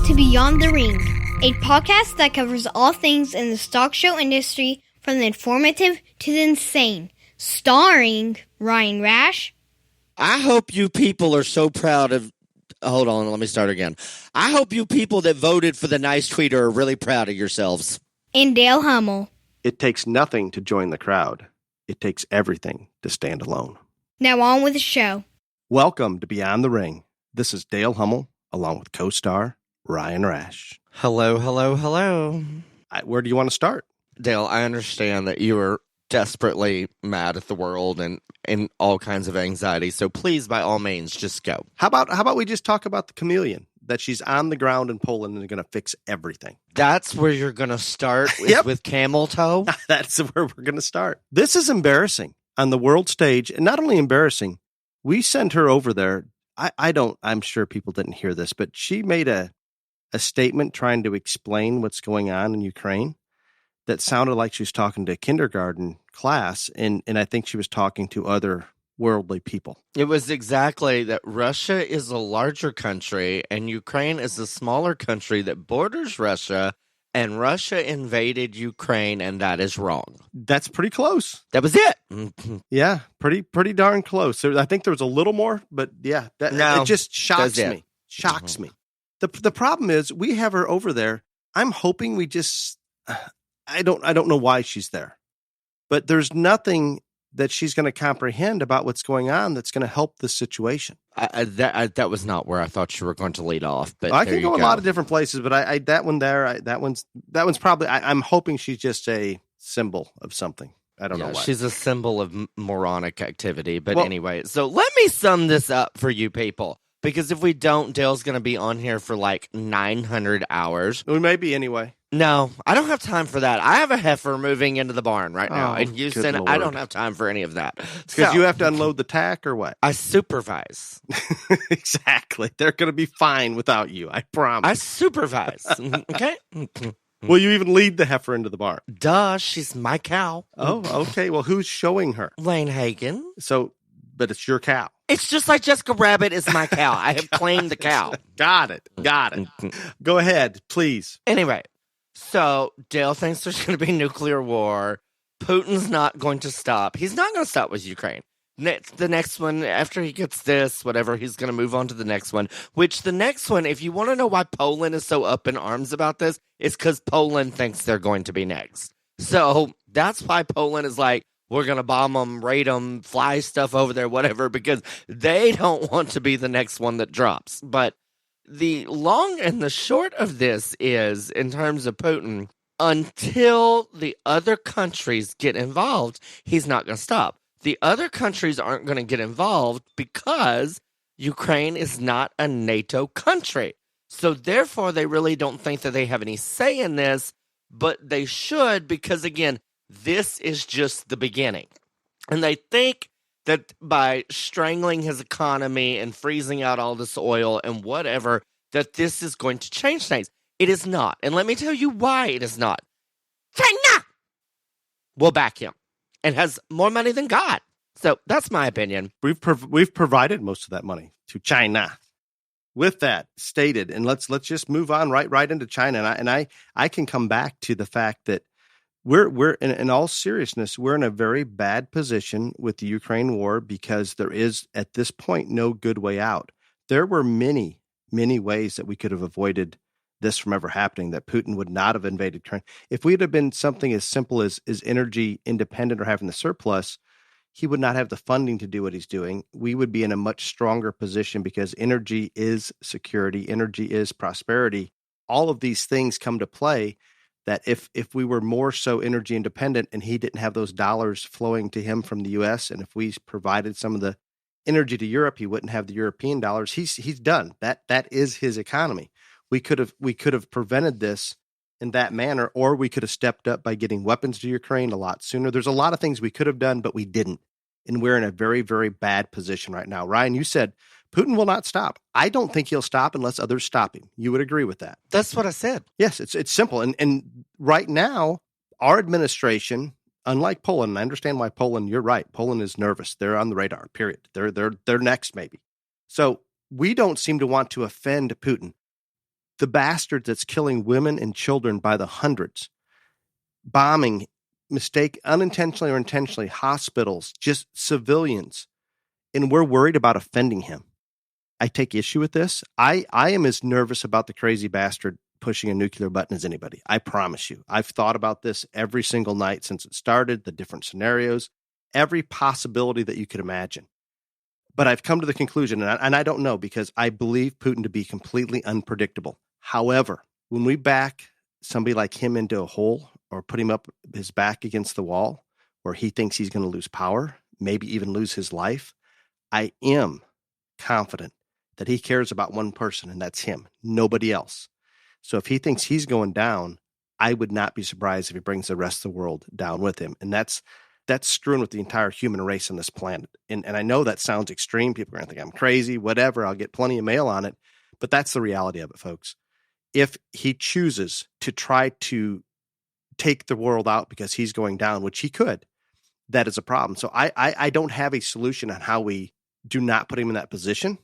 to Beyond the Ring, a podcast that covers all things in the stock show industry from the informative to the insane, starring Ryan Rash. I hope you people are so proud of... Hold on, let me start again. I hope you people that voted for the nice tweeter are really proud of yourselves. And Dale Hummel. It takes nothing to join the crowd. It takes everything to stand alone. Now on with the show. Welcome to Beyond the Ring. This is Dale Hummel, along with co-star Ryan Rash. Hello. Where do you want to start? Dale, I understand that you are desperately mad at the world and in all kinds of anxiety, so please, by all means, just go. How about we just talk about the chameleon, that she's on the ground in Poland and going to fix everything? That's where you're going to start with camel toe? That's where we're going to start. This is embarrassing on the world stage, and not only embarrassing, we sent her over there. I'm sure people didn't hear this, but she made a statement trying to explain what's going on in Ukraine that sounded like she was talking to a kindergarten class, and I think she was talking to other worldly people. It was exactly that Russia is a larger country and Ukraine is a smaller country that borders Russia, and Russia invaded Ukraine, and that is wrong. That's pretty close. That was it. Yeah, pretty darn close. I think there was a little more, but yeah, it just shocks me. Shocks me. The problem is we have her over there. I'm hoping we just... I don't know why she's there, but there's nothing that she's going to comprehend about what's going on that's going to help this situation. That was not where I thought you were going to lead off, but I can go a lot of different places, but that one's probably, I'm hoping she's just a symbol of something. I don't know why. She's a symbol of moronic activity, but anyway, so let me sum this up for you people, because if we don't, Dale's going to be on here for like 900 hours. We may be anyway. No, I don't have time for that. I have a heifer moving into the barn right now in Houston. I don't have time for any of that. Because you have to unload the tack or what? I supervise. Exactly. They're going to be fine without you. I promise. I supervise. Okay. Will you even lead the heifer into the barn? Duh, she's my cow. Oh, okay. Well, who's showing her? Lane Hagen. But it's your cow. It's just like Jessica Rabbit is my cow. I have claimed the cow. Got it. Go ahead, please. Anyway. So, Dale thinks there's going to be nuclear war. Putin's not going to stop. He's not going to stop with Ukraine. The next one, after he gets this, whatever, he's going to move on to the next one. Which the next one, if you want to know why Poland is so up in arms about this, it's because Poland thinks they're going to be next. So, that's why Poland is like, we're going to bomb them, raid them, fly stuff over there, whatever, because they don't want to be the next one that drops. But the long and the short of this is, in terms of Putin, until the other countries get involved, he's not going to stop. The other countries aren't going to get involved because Ukraine is not a NATO country. So therefore, they really don't think that they have any say in this, but they should, because again, this is just the beginning. And they think that by strangling his economy and freezing out all this oil and whatever, that this is going to change things. It is not. And let me tell you why it is not. China will back him and has more money than God. So that's my opinion. We've provided most of that money to China. With that stated, and let's just move on right into China. And I can come back to the fact that we're in all seriousness, we're in a very bad position with the Ukraine war because there is, at this point, no good way out. There were many ways that we could have avoided this from ever happening, that Putin would not have invaded Ukraine. If we had been something as simple as energy independent or having the surplus, he would not have the funding to do what he's doing. We would be in a much stronger position because energy is security, energy is prosperity. All of these things come to play. That if we were more so energy independent and he didn't have those dollars flowing to him from the U.S., and if we provided some of the energy to Europe, he wouldn't have the European dollars. He's done. That is his economy. We could have prevented this in that manner, or we could have stepped up by getting weapons to Ukraine a lot sooner. There's a lot of things we could have done, but we didn't. And we're in a very, very bad position right now. Ryan, you said Putin will not stop. I don't think he'll stop unless others stop him. You would agree with that? That's what I said. Yes, it's simple. And right now, our administration, unlike Poland, and I understand why Poland, you're right. Poland is nervous. They're on the radar, period. They're next, maybe. So we don't seem to want to offend Putin. the bastard that's killing women and children by the hundreds, bombing, unintentionally or intentionally, hospitals, just civilians, and we're worried about offending him. I take issue with this. I am as nervous about the crazy bastard pushing a nuclear button as anybody. I promise you. I've thought about this every single night since it started, the different scenarios, every possibility that you could imagine. But I've come to the conclusion, and I don't know, because I believe Putin to be completely unpredictable. However, when we back somebody like him into a hole or put him up his back against the wall where he thinks he's going to lose power, maybe even lose his life, I am confident that he cares about one person, and that's him, nobody else. So if he thinks he's going down, I would not be surprised if he brings the rest of the world down with him. And that's screwing with the entire human race on this planet. And I know that sounds extreme. People are going to think I'm crazy, whatever. I'll get plenty of mail on it. But that's the reality of it, folks. If he chooses to try to take the world out because he's going down, which he could, that is a problem. So I don't have a solution on how we do not put him in that position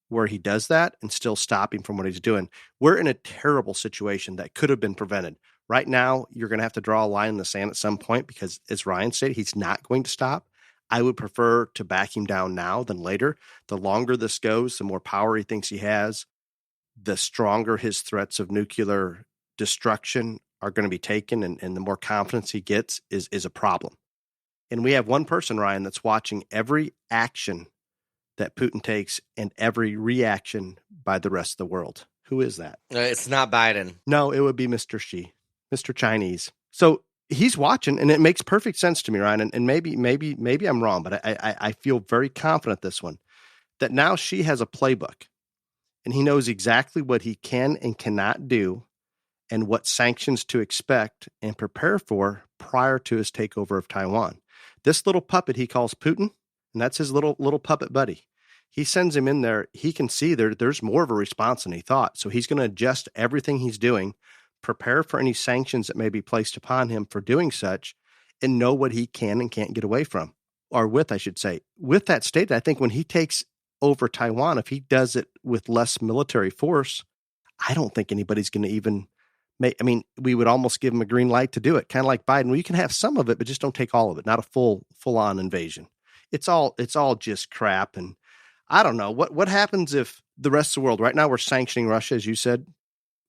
where he does that and still stop him from what he's doing. We're in a terrible situation that could have been prevented. Right now, you're going to have to draw a line in the sand at some point because, as Ryan said, he's not going to stop. I would prefer to back him down now than later. The longer this goes, the more power he thinks he has, the stronger his threats of nuclear destruction are going to be taken, and the more confidence he gets is a problem. And we have one person, Ryan, that's watching every action that Putin takes and every reaction by the rest of the world. Who is that? It's not Biden. No, it would be Mr. Xi, Mr. Chinese. So he's watching, and it makes perfect sense to me, Ryan. And maybe I'm wrong, but I feel very confident this one, that now Xi has a playbook, and he knows exactly what he can and cannot do, and what sanctions to expect and prepare for prior to his takeover of Taiwan. This little puppet he calls Putin, and that's his little puppet buddy. He sends him in there. He can see there's more of a response than he thought. So he's going to adjust everything he's doing, prepare for any sanctions that may be placed upon him for doing such, and know what he can and can't get away from, or with, I should say. With that stated, I think when he takes over Taiwan, if he does it with less military force, I don't think anybody's going to even we would almost give him a green light to do it, kind of like Biden. Well, you can have some of it, but just don't take all of it, not a full-on invasion. It's all just crap. And I don't know what happens if the rest of the world, right now we're sanctioning Russia, as you said,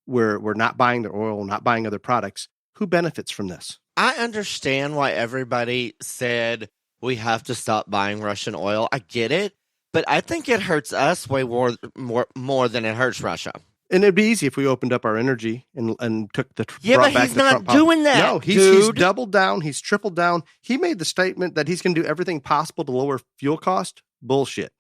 we're not buying their oil, not buying other products. Who benefits from this? I understand why everybody said we have to stop buying Russian oil. I get it, but I think it hurts us way more than it hurts Russia. And it'd be easy if we opened up our energy and took the but he's not doing that. No, he's doubled down. He's tripled down. He made the statement that he's going to do everything possible to lower fuel cost. Bullshit.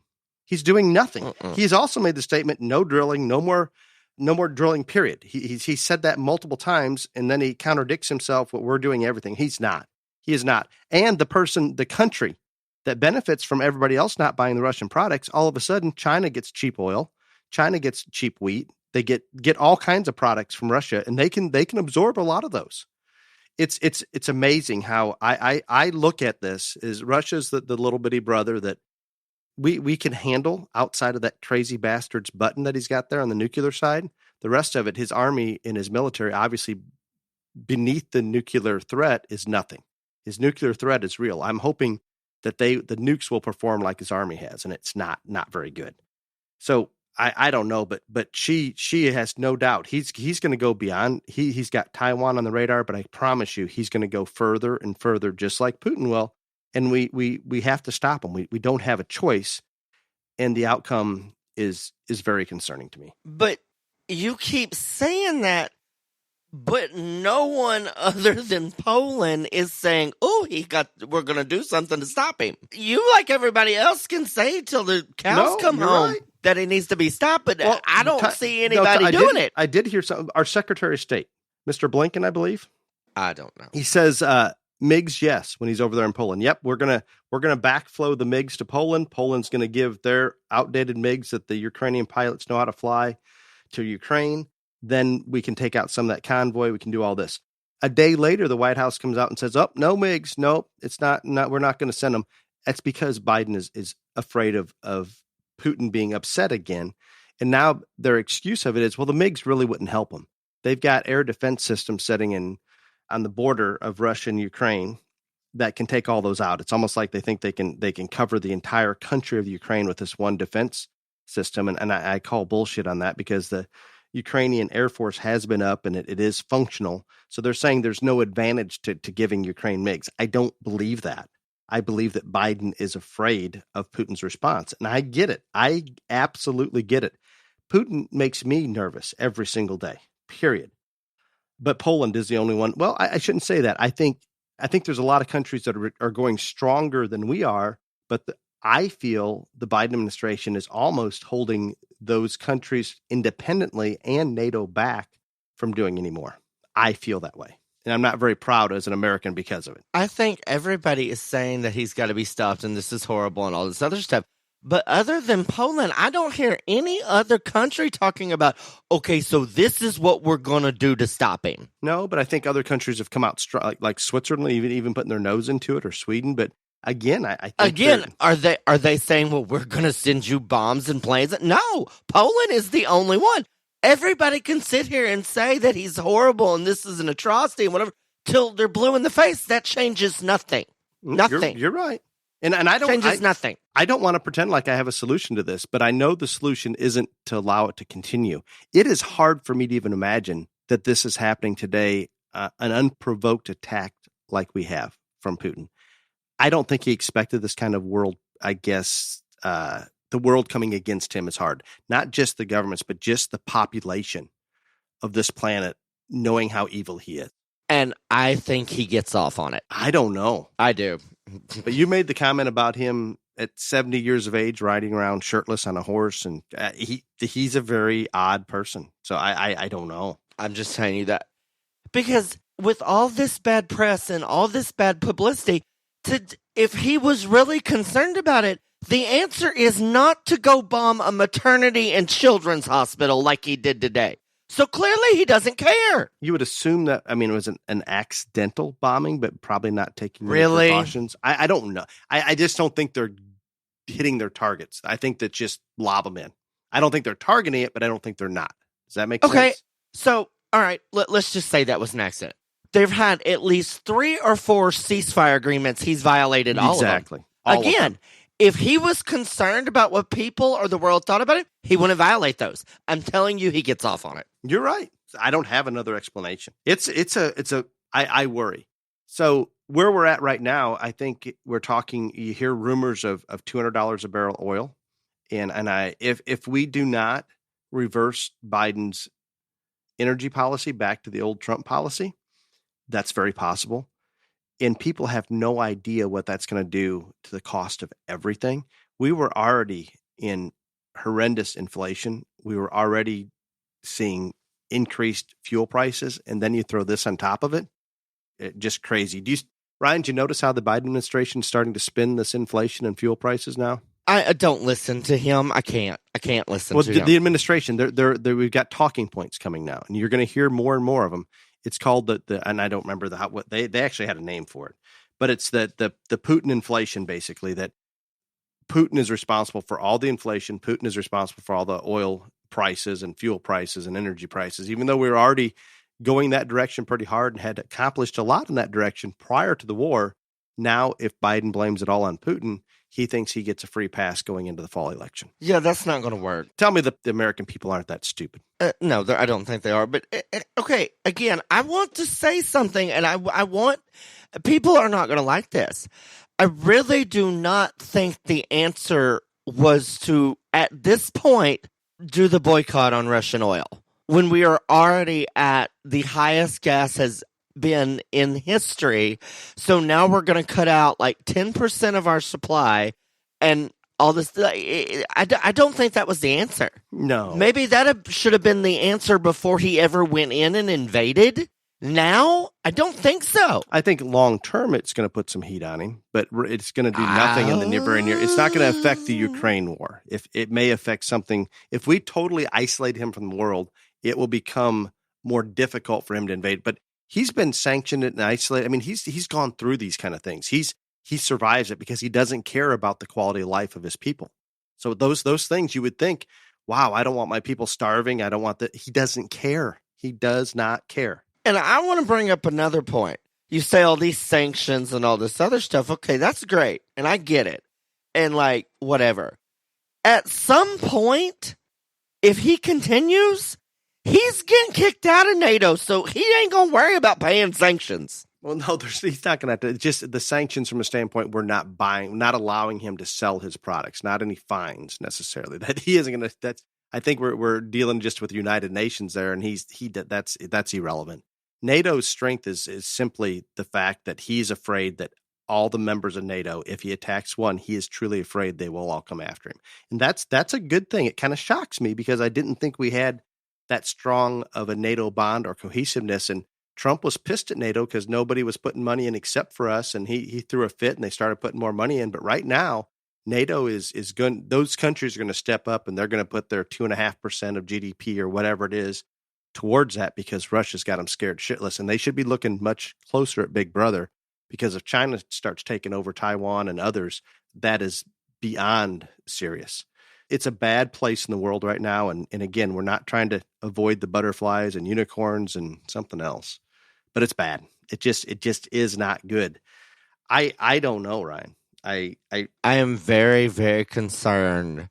He's doing nothing. He's also made the statement, no drilling, no more drilling, period. He said that multiple times, and then he contradicts himself. What we're doing everything. He's not. He is not. And the country that benefits from everybody else not buying the Russian products, all of a sudden, China gets cheap oil. China gets cheap wheat. They get all kinds of products from Russia, and they can absorb a lot of those. It's amazing how I look at this as Russia's the little bitty brother that we can handle outside of that crazy bastard's button that he's got there on the nuclear side. The rest of it, his army and his military, obviously beneath the nuclear threat, is nothing. His nuclear threat is real. I'm hoping that the nukes will perform like his army has, and it's not very good. So I don't know, but she has no doubt he's going to go beyond. He's got Taiwan on the radar, but I promise you he's going to go further and further, just like Putin will. And we have to stop him. We don't have a choice, and the outcome is very concerning to me. But you keep saying that, but no one other than Poland is saying, "Oh, we're going to do something to stop him." You, like everybody else, can say till the cows come home. Right. That it needs to be stopped, but I don't see anybody doing it. I did hear our Secretary of State, Mr. Blinken, I believe. I don't know. He says MiGs, yes, when he's over there in Poland. Yep, we're gonna backflow the MiGs to Poland. Poland's gonna give their outdated MiGs that the Ukrainian pilots know how to fly to Ukraine. Then we can take out some of that convoy. We can do all this. A day later, the White House comes out and says, "Oh, no MiGs. Nope, it's not. We're not going to send them." That's because Biden is afraid of Putin being upset again. And now their excuse of it is, well, the MiGs really wouldn't help them. They've got air defense systems setting in on the border of Russia and Ukraine that can take all those out. It's almost like they think they can cover the entire country of Ukraine with this one defense system. And I call bullshit on that, because the Ukrainian Air Force has been up and it is functional. So they're saying there's no advantage to giving Ukraine MiGs. I don't believe that. I believe that Biden is afraid of Putin's response. And I get it. I absolutely get it. Putin makes me nervous every single day, period. But Poland is the only one. Well, I shouldn't say that. I think there's a lot of countries that are going stronger than we are, but I feel the Biden administration is almost holding those countries independently and NATO back from doing any more. I feel that way. And I'm not very proud as an American because of it. I think everybody is saying that he's got to be stopped and this is horrible and all this other stuff. But other than Poland, I don't hear any other country talking about, okay, so this is what we're going to do to stop him. No, but I think other countries have come out strong, like Switzerland, even putting their nose into it, or Sweden. But again, I think are they saying, well, we're going to send you bombs and planes? No, Poland is the only one. Everybody can sit here and say that he's horrible and this is an atrocity and whatever, till they're blue in the face. That changes nothing. Nothing. You're right. And I don't changes nothing. I don't want to pretend like I have a solution to this, but I know the solution isn't to allow it to continue. It is hard for me to even imagine that this is happening today, an unprovoked attack like we have from Putin. I don't think he expected this kind of world. I guess the world coming against him is hard. Not just the governments, but just the population of this planet knowing how evil he is. And I think he gets off on it. I don't know. I do. But you made the comment about him at 70 years of age riding around shirtless on a horse, and he's a very odd person. So I don't know. I'm just telling you that. Because with all this bad press and all this bad publicity, if he was really concerned about it, the answer is not to go bomb a maternity and children's hospital like he did today. So clearly he doesn't care. You would assume that, it was an accidental bombing, but probably not taking really precautions. I don't know. I just don't think they're hitting their targets. I think that just lob them in. I don't think they're targeting it, but I don't think they're not. Does that make sense? Okay, so, all right, let's just say that was an accident. They've had at least 3 or 4 ceasefire agreements. He's violated all of them. Exactly. Again, if he was concerned about what people or the world thought about him, he wouldn't violate those. I'm telling you, he gets off on it. You're right. I don't have another explanation. I worry. So where we're at right now, I think we're talking, you hear rumors of $200 a barrel oil. And if we do not reverse Biden's energy policy back to the old Trump policy, that's very possible. And people have no idea what that's going to do to the cost of everything. We were already in horrendous inflation. We were already seeing increased fuel prices. And then you throw this on top of it. Just crazy. Ryan, do you notice how the Biden administration is starting to spin this inflation and fuel prices now? I don't listen to him. I can't listen to him. The administration, we've got talking points coming now, and you're going to hear more and more of them. It's called and I don't remember what they actually had a name for it, but it's the Putin inflation, basically, that Putin is responsible for all the inflation. Putin is responsible for all the oil prices and fuel prices and energy prices, even though we were already going that direction pretty hard and had accomplished a lot in that direction prior to the war. Now, if Biden blames it all on Putin, he thinks he gets a free pass going into the fall election. Yeah, that's not going to work. Tell me the American people aren't that stupid. No, I don't think they are. But, okay, again, I want to say something, and I want – people are not going to like this. I really do not think the answer was to, at this point, do the boycott on Russian oil when we are already at the highest gas has been in history. So now we're going to cut out like 10% of our supply and all this. I don't think that was the answer. No. Maybe that should have been the answer before he ever went in and invaded. Now, I don't think so. I think long term it's going to put some heat on him, but it's going to do nothing in the very near. It's not going to affect the Ukraine war. If it may affect something, if we totally isolate him from the world, it will become more difficult for him to invade. But he's been sanctioned and isolated. I mean, he's gone through these kind of things. He survives it because he doesn't care about the quality of life of his people. So those things you would think, wow, I don't want my people starving. I don't want that. He doesn't care. He does not care. And I want to bring up another point. You say all these sanctions and all this other stuff. Okay, that's great. And I get it. And like, whatever. At some point, if he continues, he's getting kicked out of NATO. So he ain't going to worry about paying sanctions. Well, no, he's not going to have to. Just the sanctions from a standpoint, we're not allowing him to sell his products, not any fines necessarily. That he isn't going to. I think we're dealing just with United Nations there, and that's irrelevant. NATO's strength is simply the fact that he's afraid that all the members of NATO, if he attacks one, he is truly afraid they will all come after him. And that's a good thing. It kind of shocks me because I didn't think we had that strong of a NATO bond or cohesiveness. And Trump was pissed at NATO because nobody was putting money in except for us. And he threw a fit and they started putting more money in. But right now, NATO is going, those countries are going to step up and they're going to put their 2.5% of GDP or whatever it is towards that because Russia's got them scared shitless. And they should be looking much closer at Big Brother because if China starts taking over Taiwan and others, that is beyond serious. It's a bad place in the world right now. And again, we're not trying to avoid the butterflies and unicorns and something else, but it's bad. It just is not good. I don't know, Ryan. I am very, very concerned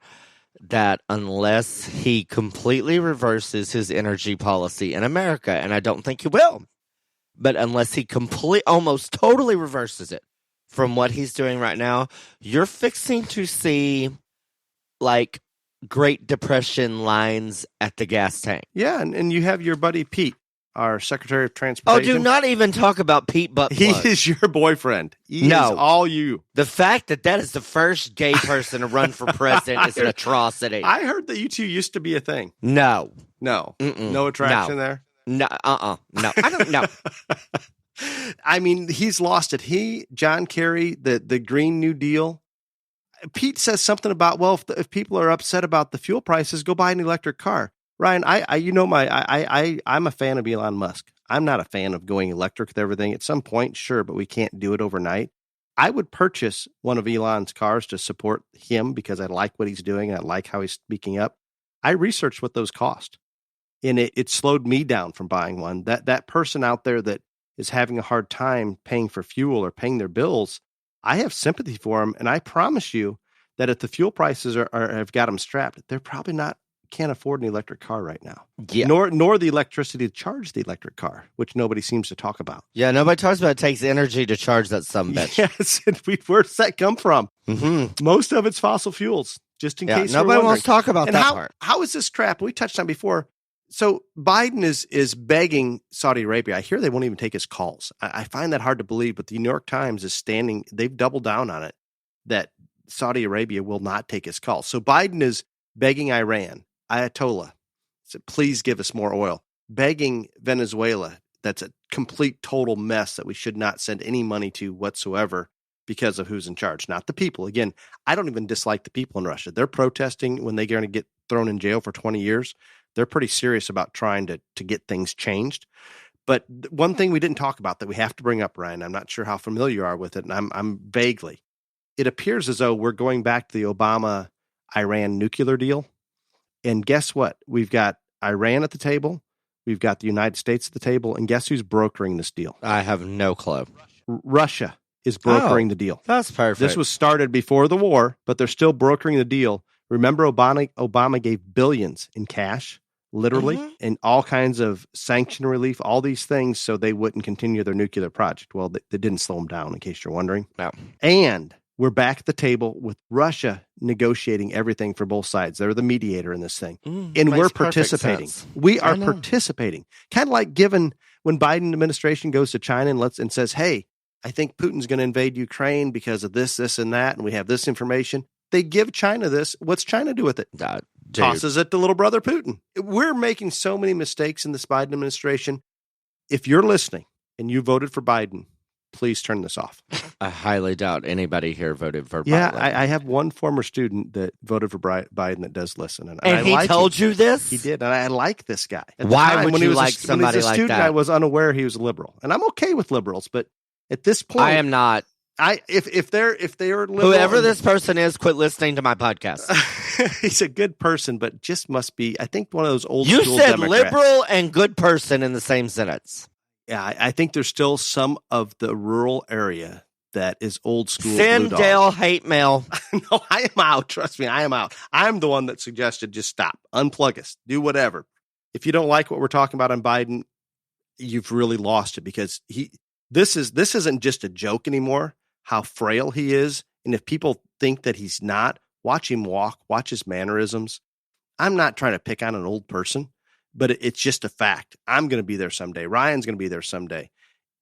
that unless he completely reverses his energy policy in America, and I don't think he will, but unless he almost totally reverses it from what he's doing right now, you're fixing to see like Great Depression lines at the gas tank. Yeah, and you have your buddy Pete, our Secretary of Transportation. Oh, do not even talk about Pete Buttplug. He is your boyfriend. He is all you. The fact that is the first gay person to run for president is an atrocity. I heard that you two used to be a thing. No. No attraction there? No, no, I don't know. I mean, he's lost it. John Kerry, the Green New Deal. Pete says something about, well, if people are upset about the fuel prices, go buy an electric car. Ryan, I'm a fan of Elon Musk. I'm not a fan of going electric with everything. At some point, sure, but we can't do it overnight. I would purchase one of Elon's cars to support him because I like what he's doing. And I like how he's speaking up. I researched what those cost, and it slowed me down from buying one. That person out there that is having a hard time paying for fuel or paying their bills, I have sympathy for them. And I promise you that if the fuel prices have got them strapped, they're probably can't afford an electric car right now. Yeah. Nor the electricity to charge the electric car, which nobody seems to talk about. Yeah, nobody talks about it takes energy to charge that sumbitch. Yes, and where's that come from? Mm-hmm. Most of it's fossil fuels, just in case nobody wants to talk about and that part. How is this crap? We touched on before. So Biden is begging Saudi Arabia. I hear they won't even take his calls. I find that hard to believe, but the New York Times is standing, they've doubled down on it, that Saudi Arabia will not take his calls. So Biden is begging Iran, Ayatollah, said, please give us more oil. Begging Venezuela, that's a complete total mess that we should not send any money to whatsoever because of who's in charge, not the people. Again, I don't even dislike the people in Russia. They're protesting when they're going to get thrown in jail for 20 years. They're pretty serious about trying to get things changed. But one thing we didn't talk about that we have to bring up, Ryan, I'm not sure how familiar you are with it, and I'm vaguely. It appears as though we're going back to the Obama-Iran nuclear deal. And guess what? We've got Iran at the table. We've got the United States at the table. And guess who's brokering this deal? I have no clue. Russia is brokering the deal. That's perfect. This was started before the war, but they're still brokering the deal. Remember, Obama gave billions in cash, literally, and all kinds of sanction relief, all these things, so they wouldn't continue their nuclear project. Well, they didn't slow them down, in case you're wondering. No. And we're back at the table with Russia negotiating everything for both sides. They're the mediator in this thing. And we're participating. We are participating. Kind of like when Biden administration goes to China and says, hey, I think Putin's going to invade Ukraine because of this, and that, and we have this information. They give China this. What's China do with it? Tosses it to little brother Putin. We're making so many mistakes in this Biden administration. If you're listening and you voted for Biden, please turn this off. I highly doubt anybody here voted for Biden. Yeah, I have one former student that voted for Biden that does listen. And he told you this? He did, and I like this guy. Why would you like somebody like that? I was unaware he was a liberal. And I'm okay with liberals, but at this point... I am not. If they're liberal, Whoever this person is, quit listening to my podcast. he's a good person, but just must be, I think, one of those old You school said Democrats. liberal and good person in the same sentence. Yeah, I think there's still some of the rural area that is old school. Send Blue Dale Dog. hate mail. No, I am out. Trust me, I am out. I'm the one that suggested just stop, unplug us, do whatever. If you don't like what we're talking about on Biden, you've really lost it, because this isn't just a joke anymore, how frail he is. And if people think that he's not, watch him walk, watch his mannerisms. I'm not trying to pick on an old person, but it's just a fact. I'm going to be there someday. Ryan's going to be there someday.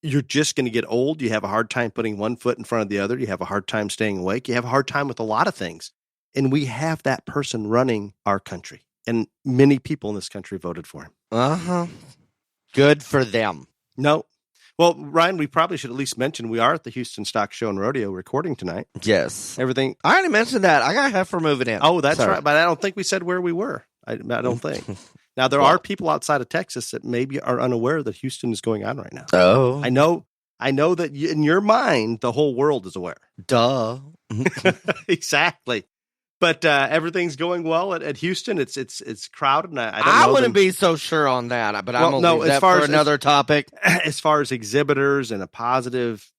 You're just going to get old. You have a hard time putting one foot in front of the other. You have a hard time staying awake. You have a hard time with a lot of things. And we have that person running our country. And many people in this country voted for him. Uh-huh. Good for them. No. Well, Ryan, we probably should at least mention we are at the Houston Stock Show and Rodeo recording tonight. Yes. Everything. I already mentioned that. I got heifer moving in. Oh, that's Sorry. right. But I don't think we said where we were. I don't think. Now, there are people outside of Texas that maybe are unaware that Houston is going on right now. Oh. I know that in your mind, the whole world is aware. Duh. Exactly. But everything's going well at Houston. It's crowded. And I don't know wouldn't be so sure on that, but I'm going to leave that for another topic. As far as exhibitors and a positive,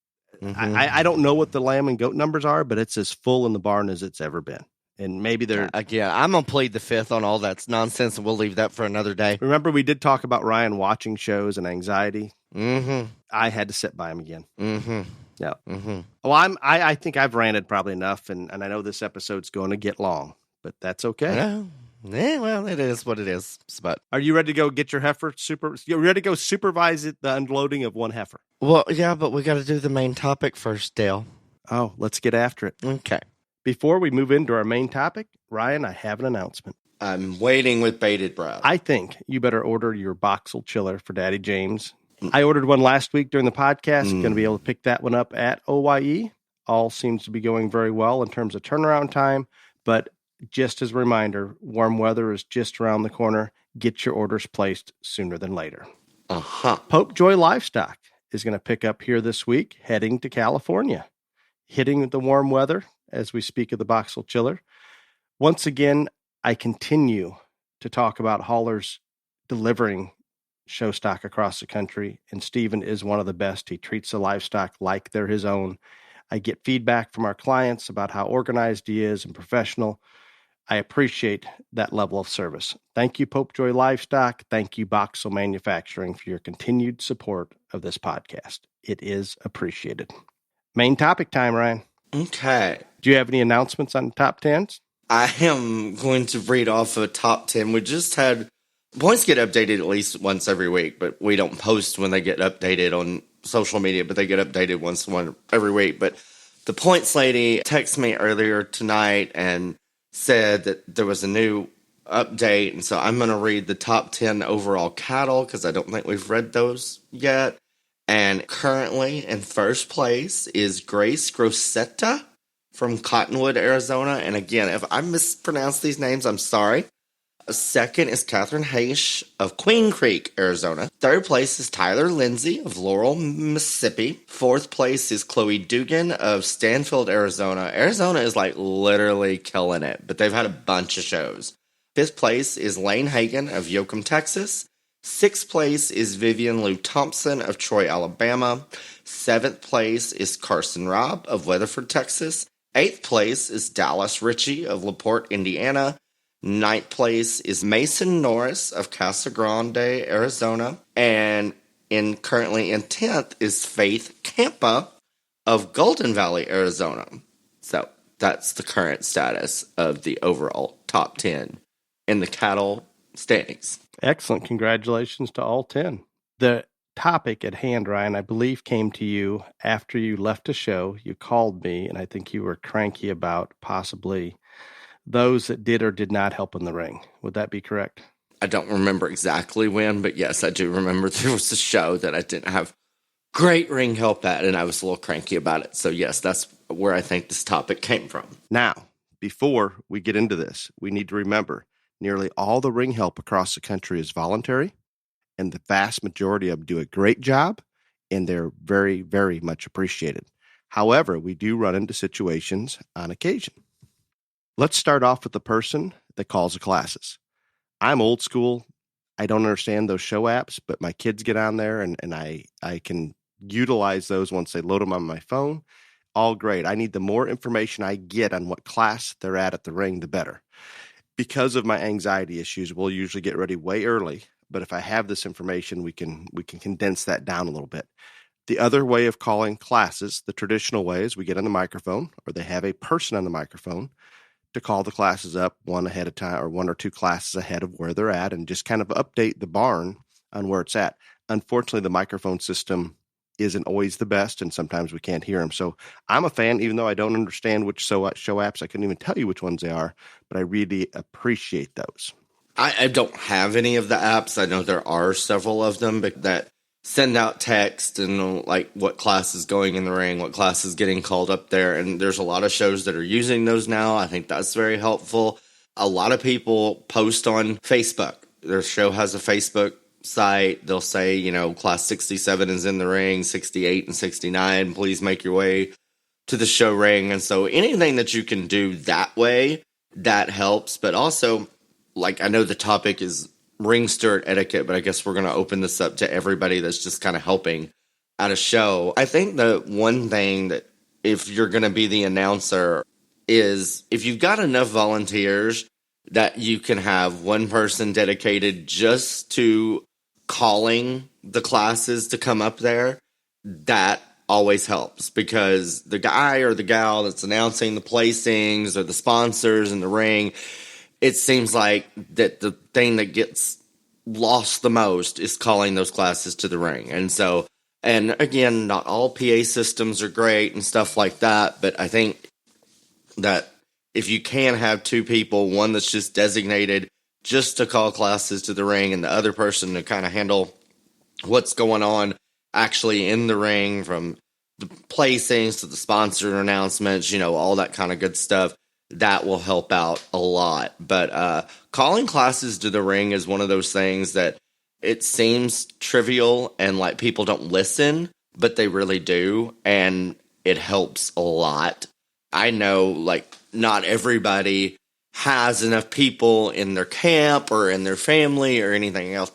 I don't know what the lamb and goat numbers are, but it's as full in the barn as it's ever been. And maybe they're... Again, I'm going to plead the fifth on all that's nonsense, and we'll leave that for another day. Remember, we did talk about Ryan watching shows and anxiety? Mm-hmm. I had to sit by him again. Mm-hmm. Yeah. Mm-hmm. Well, I think I've ranted probably enough, and I know this episode's going to get long, but that's okay. Yeah, well, it is what it is. But are you ready to go get your heifer? You ready to go supervise the unloading of one heifer? Well, yeah, but we got to do the main topic first, Dale. Oh, let's get after it. Okay. Before we move into our main topic, Ryan, I have an announcement. I'm waiting with bated breath. I think you better order your Boxel chiller for Daddy James. I ordered one last week during the podcast. Going to be able to pick that one up at OYE. All seems to be going very well in terms of turnaround time. But just as a reminder, warm weather is just around the corner. Get your orders placed sooner than later. Pope Joy Livestock is going to pick up here this week, heading to California. Hitting the warm weather as we speak of the Boxel chiller. Once again, I continue to talk about haulers delivering show stock across the country, and Stephen is one of the best. He treats the livestock like they're his own. I get feedback from our clients about how organized he is and professional. I appreciate that level of service. Thank you, Pope Joy Livestock. Thank you, Boxel Manufacturing, for your continued support of this podcast. It is appreciated. Main topic time, Ryan. Okay. Do you have any announcements on the top 10s? I am going to read off a top 10. We just had... Points get updated at least once every week, but we don't post when they get updated on social media, but they get updated once every week. But the points lady texted me earlier tonight and said that there was a new update, and so I'm going to read the top 10 overall cattle, because I don't think we've read those yet. And currently in first place is Grace Grosetta from Cottonwood, Arizona. And again, if I mispronounce these names, I'm sorry. Second is Catherine Haish of Queen Creek, Arizona. Third place is Tyler Lindsay of Laurel, Mississippi. Fourth place is Chloe Dugan of Stanfield, Arizona. Arizona is like literally killing it, but they've had a bunch of shows. Fifth place is Lane Hagan of Yoakum, Texas. Sixth place is Vivian Lou Thompson of Troy, Alabama. Seventh place is Carson Robb of Weatherford, Texas. Eighth place is Dallas Ritchie of LaPorte, Indiana. Ninth place is Mason Norris of Casa Grande, Arizona. And currently in 10th is Faith Campa of Golden Valley, Arizona. So that's the current status of the overall top 10 in the cattle standings. Excellent. Congratulations to all 10. The topic at hand, Ryan, I believe came to you after you left the show. You called me, and I think you were cranky about possibly those that did or did not help in the ring. Would that be correct? I don't remember exactly when, but yes, I do remember there was a show that I didn't have great ring help at, and I was a little cranky about it. So yes, that's where I think this topic came from. Now, before we get into this, we need to remember nearly all the ring help across the country is voluntary, and the vast majority of them do a great job, and they're very, very much appreciated. However, we do run into situations on occasion. Let's start off with the person that calls the classes. I'm old school. I don't understand those show apps, but my kids get on there and I can utilize those once they load them on my phone. All great. I need the more information I get on what class they're at the ring, the better. Because of my anxiety issues, we'll usually get ready way early. But if I have this information, we can condense that down a little bit. The other way of calling classes, the traditional way, is we get on the microphone, or they have a person on the microphone to call the classes up one ahead of time, or one or two classes ahead of where they're at, and just kind of update the barn on where it's at. Unfortunately, the microphone system isn't always the best, and sometimes we can't hear them. So I'm a fan, even though I don't understand which show apps. I couldn't even tell you which ones they are, but I really appreciate those. I don't have any of the apps. I know there are several of them that send out text and like what class is going in the ring, what class is getting called up there. And there's a lot of shows that are using those now. I think that's very helpful. A lot of people post on Facebook. Their show has a Facebook site. They'll say, class 67 is in the ring, 68 and 69. Please make your way to the show ring. And so anything that you can do that way, that helps. But also, like, I know the topic is ring steward etiquette, but I guess we're going to open this up to everybody that's just kind of helping at a show. I think the one thing that if you're going to be the announcer is if you've got enough volunteers that you can have one person dedicated just to calling the classes to come up there, that always helps, because the guy or the gal that's announcing the placings or the sponsors in the ring, it seems like that the thing that gets lost the most is calling those classes to the ring. And so, and again, not all PA systems are great and stuff like that, but I think that if you can have two people, one that's just designated just to call classes to the ring and the other person to kind of handle what's going on actually in the ring, from the placings to the sponsor announcements, all that kind of good stuff, that will help out a lot. But calling classes to the ring is one of those things that it seems trivial and like people don't listen, but they really do. And it helps a lot. I know like not everybody has enough people in their camp or in their family or anything else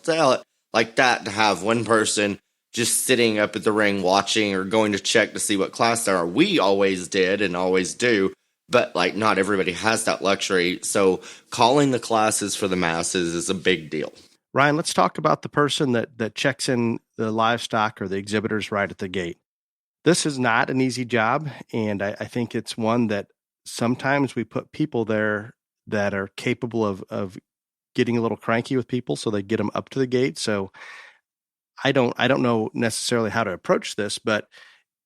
like that to have one person just sitting up at the ring watching or going to check to see what class there are. We always did and always do. But, like, not everybody has that luxury. So calling the classes for the masses is a big deal. Ryan, let's talk about the person that checks in the livestock or the exhibitors right at the gate. This is not an easy job, and I think it's one that sometimes we put people there that are capable of getting a little cranky with people, so they get them up to the gate. So I don't know necessarily how to approach this, but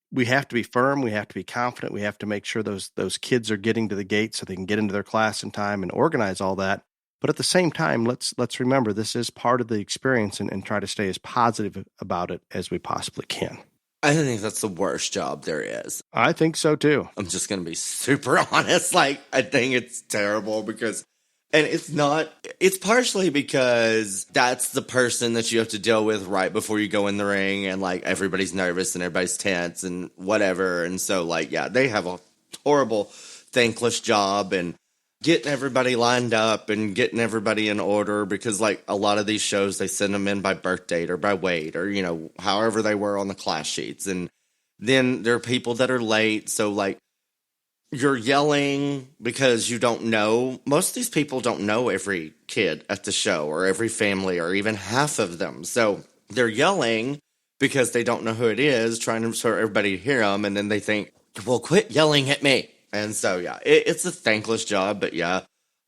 we have to be firm. We have to be confident. We have to make sure those kids are getting to the gate so they can get into their class in time and organize all that. But at the same time, let's remember this is part of the experience and try to stay as positive about it as we possibly can. I think that's the worst job there is. I think so too. I'm just going to be super honest. Like, I think it's terrible because, and it's partially because that's the person that you have to deal with right before you go in the ring, and like everybody's nervous and everybody's tense and whatever. And so like, yeah, they have a horrible, thankless job and getting everybody lined up and getting everybody in order, because like a lot of these shows, they send them in by birth date or by weight or, however they were on the class sheets. And then there are people that are late. So like, you're yelling because you don't know. Most of these people don't know every kid at the show or every family or even half of them. So they're yelling because they don't know who it is, trying to for everybody to hear them. And then they think, well, quit yelling at me. And so, yeah, it's a thankless job. But yeah,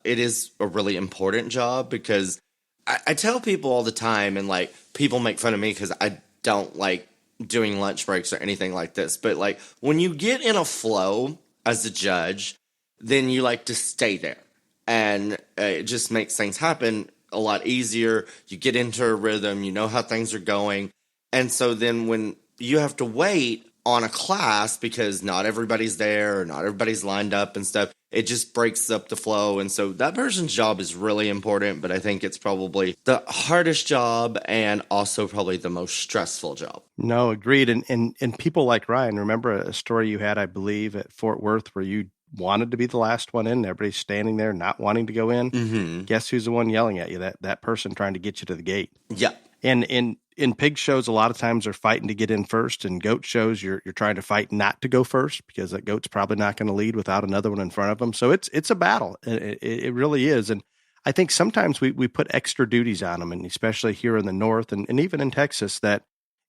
it is a really important job, because I tell people all the time, and like people make fun of me because I don't like doing lunch breaks or anything like this. But like when you get in a flow as a judge, then you like to stay there, and it just makes things happen a lot easier. You get into a rhythm, you know how things are going. And so then when you have to wait on a class because not everybody's there or not everybody's lined up and stuff, it just breaks up the flow. And so that person's job is really important, but I think it's probably the hardest job and also probably the most stressful job. No, agreed. And people like Ryan, remember a story you had, I believe, at Fort Worth where you wanted to be the last one in, everybody's standing there not wanting to go in. Mm-hmm. Guess who's the one yelling at you? That person trying to get you to the gate. Yeah. And in pig shows, a lot of times they're fighting to get in first. In goat shows, you're trying to fight not to go first because that goat's probably not going to lead without another one in front of them. So it's a battle. It really is. And I think sometimes we put extra duties on them, and especially here in the North and even in Texas, that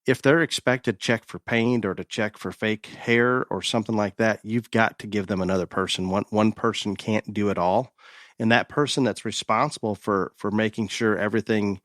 if they're expected to check for paint or to check for fake hair or something like that, you've got to give them another person. One person can't do it all. And that person that's responsible for making sure everything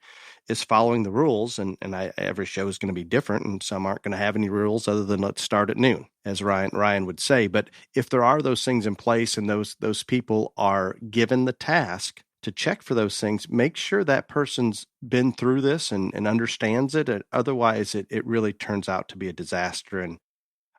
is following the rules, and every show is going to be different, and some aren't going to have any rules other than let's start at noon, as Ryan would say. But if there are those things in place and those people are given the task to check for those things, make sure that person's been through this and understands it. Otherwise, it really turns out to be a disaster. And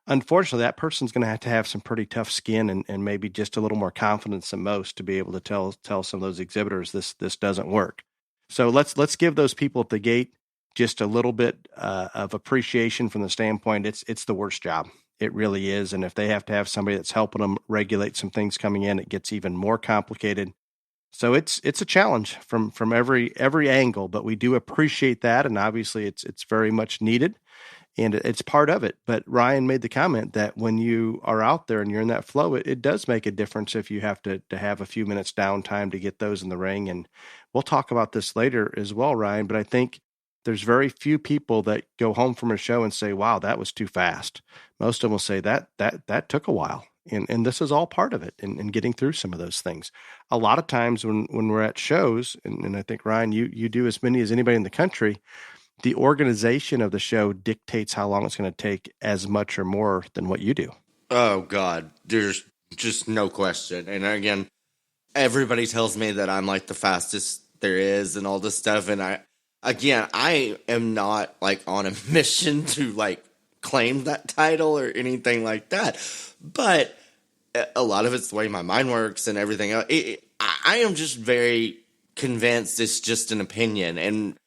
unfortunately, that person's going to have some pretty tough skin and maybe just a little more confidence than most to be able to tell some of those exhibitors this doesn't work. So let's give those people at the gate just a little bit of appreciation from the standpoint it's the worst job. It really is. And if they have to have somebody that's helping them regulate some things coming in, it gets even more complicated. So it's a challenge from every angle, but we do appreciate that, and obviously it's very much needed, and it's part of it. But Ryan made the comment that when you are out there and you're in that flow, it does make a difference if you have to have a few minutes downtime to get those in the ring. And we'll talk about this later as well, Ryan, but I think there's very few people that go home from a show and say, wow, that was too fast. Most of them will say that took a while. And this is all part of it in getting through some of those things. A lot of times when we're at shows, and I think, Ryan, you do as many as anybody in the country, the organization of the show dictates how long it's going to take as much or more than what you do. Oh, God. There's just no question. And again, everybody tells me that I'm like the fastest there is and all this stuff. And I am not like on a mission to like claim that title or anything like that. But a lot of it's the way my mind works and everything else. I am just very convinced it's just an opinion, and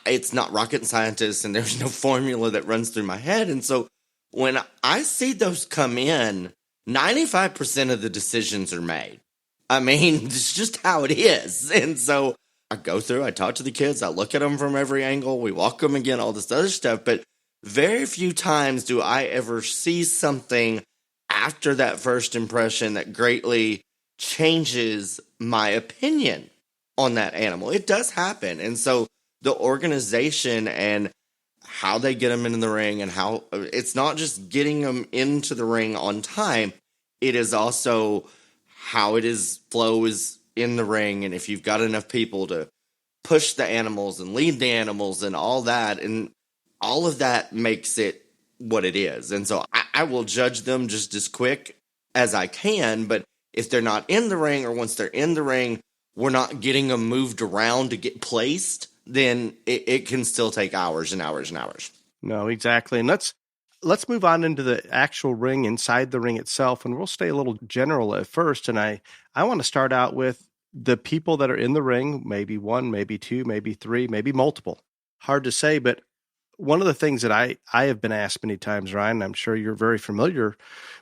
it's not rocket scientist, and there's no formula that runs through my head. And so when I see those come in, 95% of the decisions are made. I mean, it's just how it is. And so I go through, I talk to the kids, I look at them from every angle, we walk them again, all this other stuff. But very few times do I ever see something after that first impression that greatly changes my opinion on that animal. It does happen. And so the organization and how they get them into the ring, and how it's not just getting them into the ring on time, it is also how it is flow is in the ring. And if you've got enough people to push the animals and lead the animals and all that, and all of that makes it what it is. And so I will judge them just as quick as I can. But if they're not in the ring, or once they're in the ring, we're not getting them moved around to get placed, then it can still take hours and hours and hours. No, exactly. And let's move on into the actual ring, inside the ring itself. And we'll stay a little general at first. And I want to start out with the people that are in the ring, maybe one, maybe two, maybe three, maybe multiple. Hard to say, but one of the things that I have been asked many times, Ryan, and I'm sure you're very familiar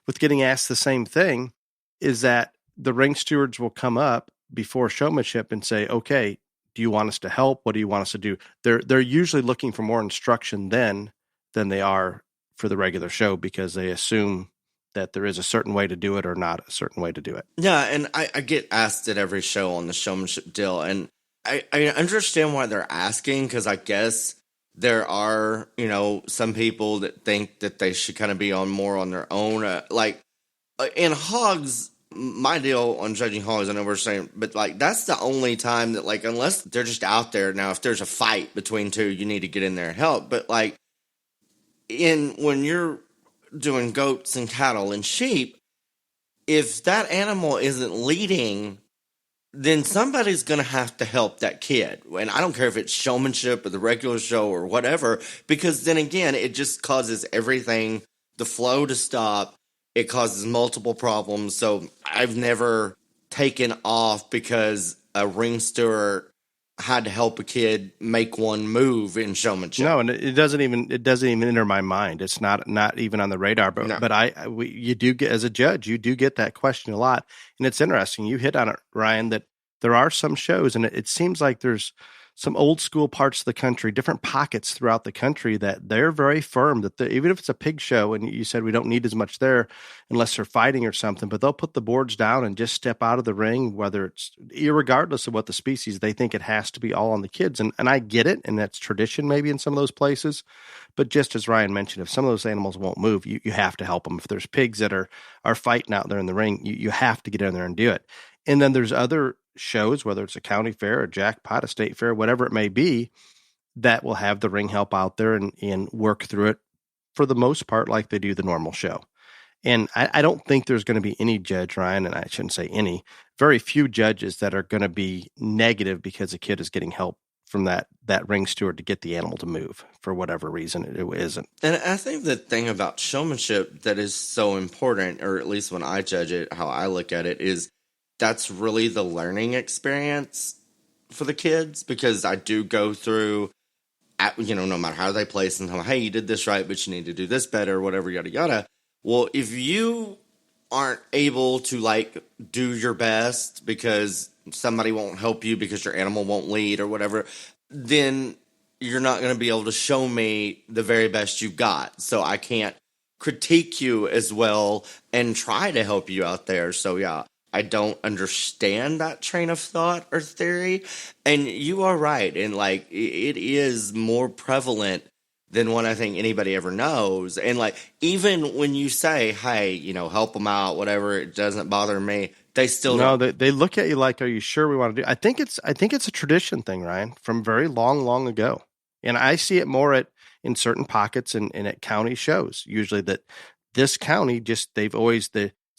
with getting asked the same thing, is that the ring stewards will come up before showmanship and say, okay, do you want us to help? What do you want us to do? They're usually looking for more instruction than they are for the regular show, because they assume that there is a certain way to do it or not a certain way to do it. Yeah, and I get asked at every show on the showmanship deal, and I understand why they're asking, because I guess there are, some people that think that they should kind of be more on their own. In hogs, my deal on judging hogs, I know we're saying, but that's the only time that unless they're just out there. Now, if there's a fight between two, you need to get in there and help. But when you're doing goats and cattle and sheep, if that animal isn't leading, then somebody's going to have to help that kid. And I don't care if it's showmanship or the regular show or whatever, because then again, it just causes everything, the flow to stop. it causes multiple problems. So I've never taken off because a ring steward had to help a kid make one move in showmanship. No, and it doesn't even enter my mind. It's not even on the radar. But No. but you do get, as a judge, you do get that question a lot, and it's interesting. You hit on it, Ryan, that there are some shows, and it seems like there's some old school parts of the country, different pockets throughout the country that they're very firm that even if it's a pig show, and you said we don't need as much there unless they're fighting or something, but they'll put the boards down and just step out of the ring, whether it's irregardless of what the species, they think it has to be all on the kids. And I get it. And that's tradition maybe in some of those places. But just as Ryan mentioned, if some of those animals won't move, you have to help them. If there's pigs that are fighting out there in the ring, you have to get in there and do it. And then there's other shows, whether it's a county fair, a jackpot, a state fair, whatever it may be, that will have the ring help out there and work through it for the most part like they do the normal show. And I don't think there's going to be any judge, Ryan, and I shouldn't say any, very few judges that are going to be negative because a kid is getting help from that ring steward to get the animal to move for whatever reason it isn't. And I think the thing about showmanship that is so important, or at least when I judge it, how I look at it, is that's really the learning experience for the kids, because I do go through, no matter how they place and hey, you did this right, but you need to do this better, whatever, yada, yada. Well, if you aren't able to do your best because somebody won't help you because your animal won't lead or whatever, then you're not going to be able to show me the very best you've got. So I can't critique you as well and try to help you out there. So yeah, I don't understand that train of thought or theory. And you are right. And it is more prevalent than what I think anybody ever knows. And even when you say, hey, help them out, whatever, it doesn't bother me, they still don't. They look at you like, are you sure we want to do? I think it's a tradition thing, Ryan, from very long ago. And I see it more in certain pockets and at county shows, usually that this county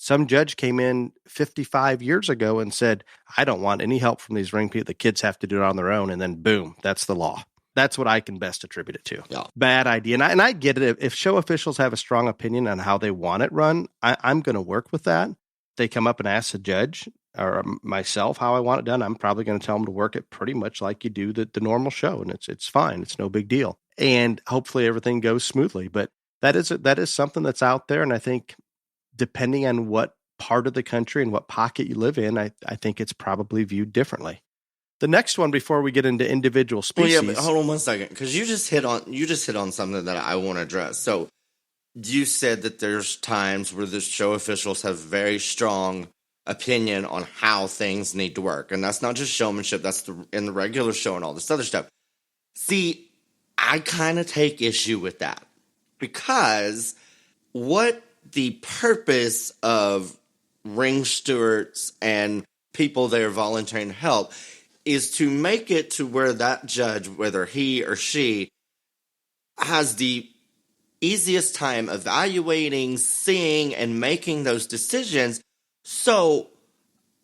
some judge came in 55 years ago and said, I don't want any help from these ring people. The kids have to do it on their own. And then boom, that's the law. That's what I can best attribute it to. Yeah. Bad idea. And I get it. If show officials have a strong opinion on how they want it run, I'm going to work with that. They come up and ask the judge or myself how I want it done. I'm probably going to tell them to work it pretty much like you do the normal show. And it's fine. It's no big deal. And hopefully everything goes smoothly. But that is something that's out there. And I think depending on what part of the country and what pocket you live in, I think it's probably viewed differently. The next one, before we get into individual species. Well, yeah, but hold on 1 second, because you just hit on something that I want to address. So you said that there's times where the show officials have very strong opinion on how things need to work, and that's not just showmanship. That's in the regular show and all this other stuff. See, I kind of take issue with that, because what the purpose of ring stewards and people that are volunteering to help is to make it to where that judge, whether he or she, has the easiest time evaluating, seeing, and making those decisions. So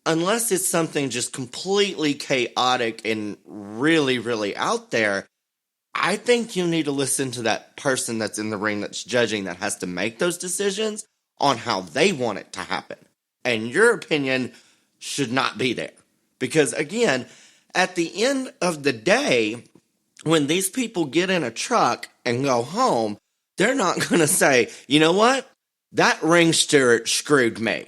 unless it's something just completely chaotic and really, really out there, I think you need to listen to that person that's in the ring that's judging, that has to make those decisions on how they want it to happen. And your opinion should not be there. Because again, at the end of the day, when these people get in a truck and go home, they're not going to say, you know what? That ring steward screwed me.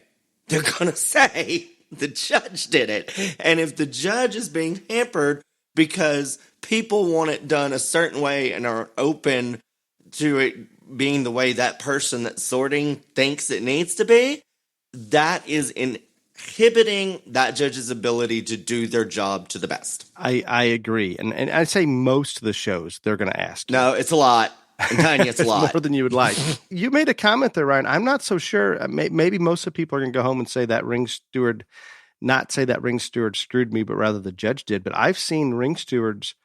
They're going to say the judge did it. And if the judge is being hampered because people want it done a certain way and are open to it being the way that person that's sorting thinks it needs to be, that is inhibiting that judge's ability to do their job to the best. I agree. And I'd say most of the shows they're going to ask. No, it's a lot. I'm telling you, it's a lot. More than you would like. You made a comment there, Ryan. I'm not so sure. Maybe most of the people are going to go home and say that ring steward screwed me, but rather the judge did. But I've seen ring stewards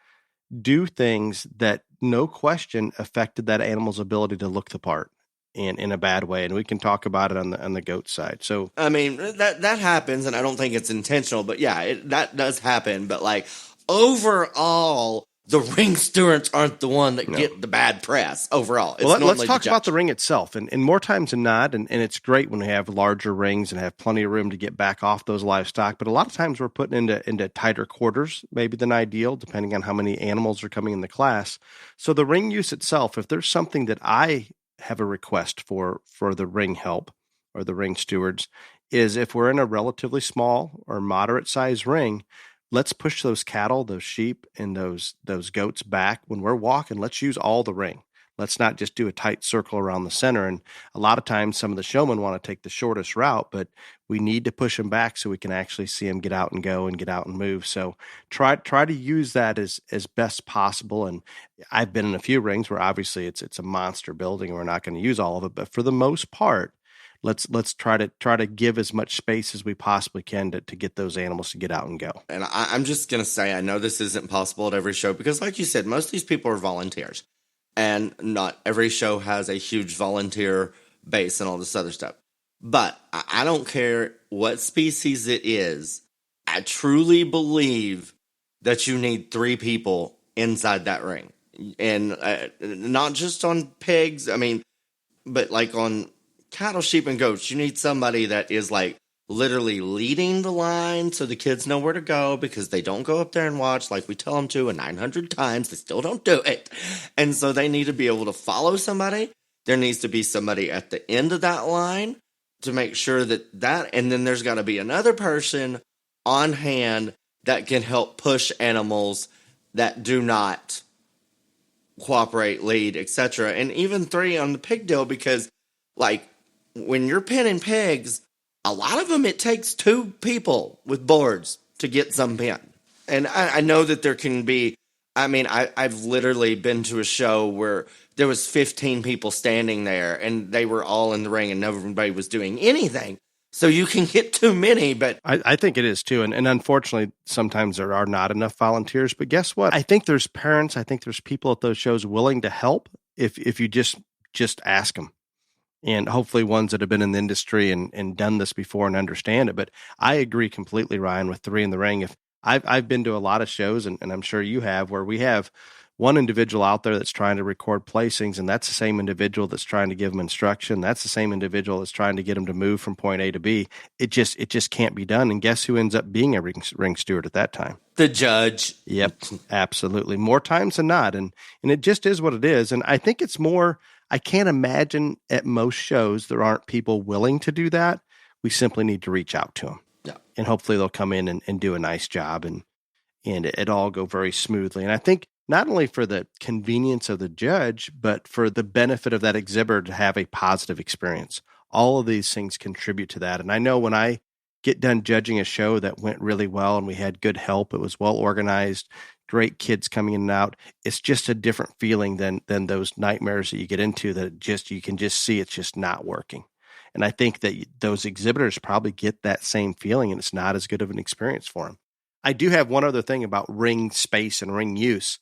do things that no question affected that animal's ability to look the part in a bad way. And we can talk about it on the goat side. So, I mean, that happens, and I don't think it's intentional, but yeah, that does happen. But overall, the ring stewards aren't the one that get the bad press overall. It's Let's talk about the ring itself. And more times than not, and it's great when we have larger rings and have plenty of room to get back off those livestock. But a lot of times we're putting into tighter quarters, maybe than ideal, depending on how many animals are coming in the class. So the ring use itself, if there's something that I have a request for the ring help or the ring stewards, is if we're in a relatively small or moderate size ring, let's push those cattle, those sheep, and those goats back. When we're walking, let's use all the ring. Let's not just do a tight circle around the center. And a lot of times some of the showmen want to take the shortest route, but we need to push them back so we can actually see them get out and go and get out and move. So try to use that as best possible. And I've been in a few rings where obviously it's a monster building and we're not going to use all of it, but for the most part, let's try to give as much space as we possibly can to get those animals to get out and go. And I'm just going to say, I know this isn't possible at every show because, like you said, most of these people are volunteers. And not every show has a huge volunteer base and all this other stuff. But I don't care what species it is. I truly believe that you need 3 people inside that ring. And not just on pigs, but like on cattle, sheep, and goats. You need somebody that is like literally leading the line so the kids know where to go, because they don't go up there and watch like we tell them to, and 900 times they still don't do it. And so they need to be able to follow somebody. There needs to be somebody at the end of that line to make sure that, and then there's got to be another person on hand that can help push animals that do not cooperate, lead, etc. And even 3 on the pig deal, because like when you're penning pigs, a lot of them, it takes 2 people with boards to get some pinned. And I know that there can be, I've literally been to a show where there was 15 people standing there and they were all in the ring and nobody was doing anything. So you can get too many, but I think it is too. And unfortunately, sometimes there are not enough volunteers. But guess what? I think there's parents, I think there's people at those shows willing to help if you just ask them. And hopefully ones that have been in the industry and done this before and understand it. But I agree completely, Ryan, with 3 in the ring. If I've been to a lot of shows, and I'm sure you have, where we have one individual out there that's trying to record placings, and that's the same individual that's trying to give them instruction. That's the same individual that's trying to get them to move from point A to B. It just can't be done. And guess who ends up being a ring steward at that time? The judge. Yep, absolutely. More times than not. And it just is what it is. And I think it's more, I can't imagine at most shows there aren't people willing to do that. We simply need to reach out to them. Yeah. And hopefully they'll come in and do a nice job and it all go very smoothly. And I think not only for the convenience of the judge, but for the benefit of that exhibitor to have a positive experience. All of these things contribute to that. And I know when I get done judging a show that went really well and we had good help, it was well organized, great kids coming in and out, it's just a different feeling than those nightmares that you get into that you can just see it's just not working. And I think that those exhibitors probably get that same feeling, and it's not as good of an experience for them. I do have one other thing about ring space and ring use.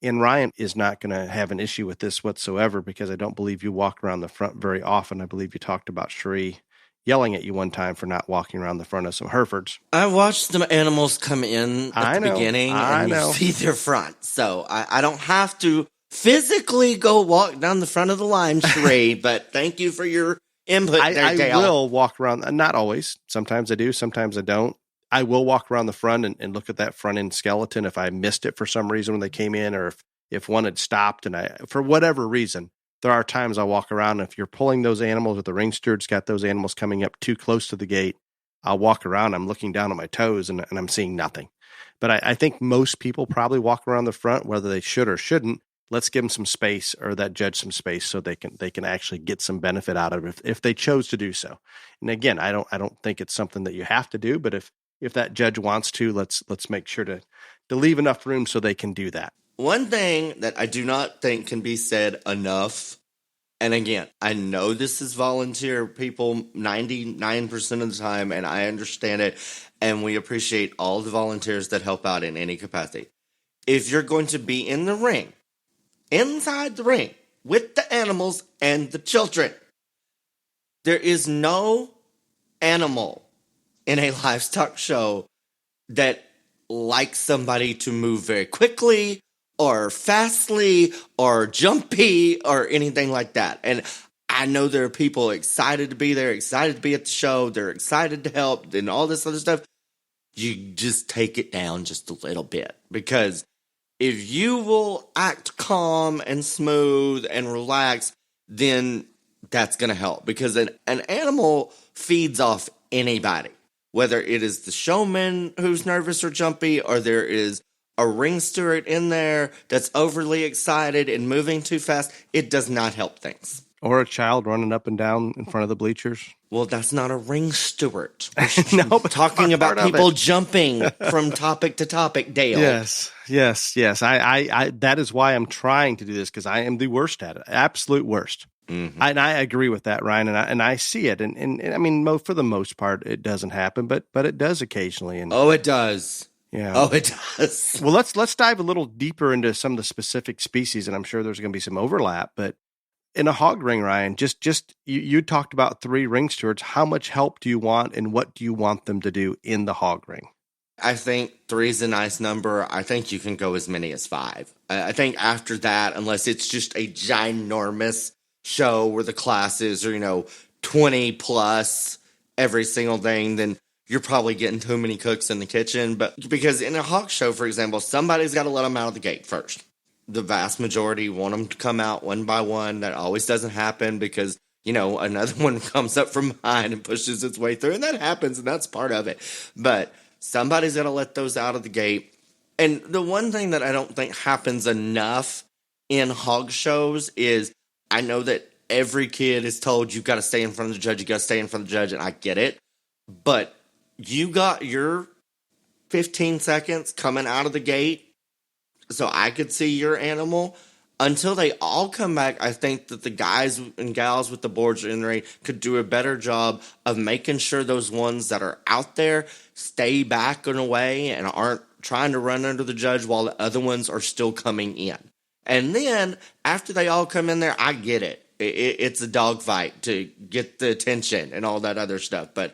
And Ryan is not going to have an issue with this whatsoever, because I don't believe you walk around the front very often. I believe you talked about Cherie yelling at you one time for not walking around the front of some Herefords. I watched the animals come in at the beginning and you see their front. So I don't have to physically go walk down the front of the line, Cherie, but thank you for your input there, Dale. I will walk around, not always. Sometimes I do, sometimes I don't. I will walk around the front and look at that front end skeleton if I missed it for some reason when they came in, or if one had stopped and for whatever reason. There are times I walk around, and if you're pulling those animals, if the ring steward's got those animals coming up too close to the gate, I'll walk around, I'm looking down at my toes and I'm seeing nothing. But I think most people probably walk around the front, whether they should or shouldn't. Let's give them some space, or that judge some space, so they can actually get some benefit out of it if they chose to do so. And again, I don't think it's something that you have to do, but if that judge wants to, let's make sure to leave enough room so they can do that. One thing that I do not think can be said enough, and again, I know this is volunteer people 99% of the time, and I understand it, and we appreciate all the volunteers that help out in any capacity. If you're going to be in the ring, inside the ring, with the animals and the children, there is no animal in a livestock show that likes somebody to move very quickly or fastly or jumpy or anything like that. And I know there are people excited to be there, excited to be at the show, they're excited to help and all this other stuff. You just take it down just a little bit, because if you will act calm and smooth and relaxed, then that's going to help, because an animal feeds off anybody, whether it is the showman who's nervous or jumpy, or there is a ring steward in there that's overly excited and moving too fast. It does not help things. Or a child running up and down in front of the bleachers. Well, that's not a ring steward. No, but talking about people jumping from topic to topic, Dale. Yes. I that is why I'm trying to do this, because I am the worst at it, absolute worst. Mm-hmm. And I agree with that, Ryan, and I see it, and I mean, for the most part, it doesn't happen, but it does occasionally. And it does. Yeah. Oh, it does. Well, let's dive a little deeper into some of the specific species, and I'm sure there's going to be some overlap, but. In a hog ring, Ryan, just you talked about 3 ring stewards. How much help do you want, and what do you want them to do in the hog ring? I think 3 is a nice number. I think you can go as many as 5. I think after that, unless it's just a ginormous show where the classes are, 20 plus every single thing, then you're probably getting too many cooks in the kitchen. But because in a hog show, for example, somebody's got to let them out of the gate first. The vast majority want them to come out one by one. That always doesn't happen because, another one comes up from behind and pushes its way through. And that happens, and that's part of it. But somebody's got to let those out of the gate. And the one thing that I don't think happens enough in hog shows is, I know that every kid is told you've got to stay in front of the judge, you got to stay in front of the judge, and I get it. But you got your 15 seconds coming out of the gate, so I could see your animal. Until they all come back, I think that the guys and gals with the boards in the ring could do a better job of making sure those ones that are out there stay back and away and aren't trying to run under the judge while the other ones are still coming in. And then, after they all come in there, I get it. It's a dogfight to get the attention and all that other stuff. But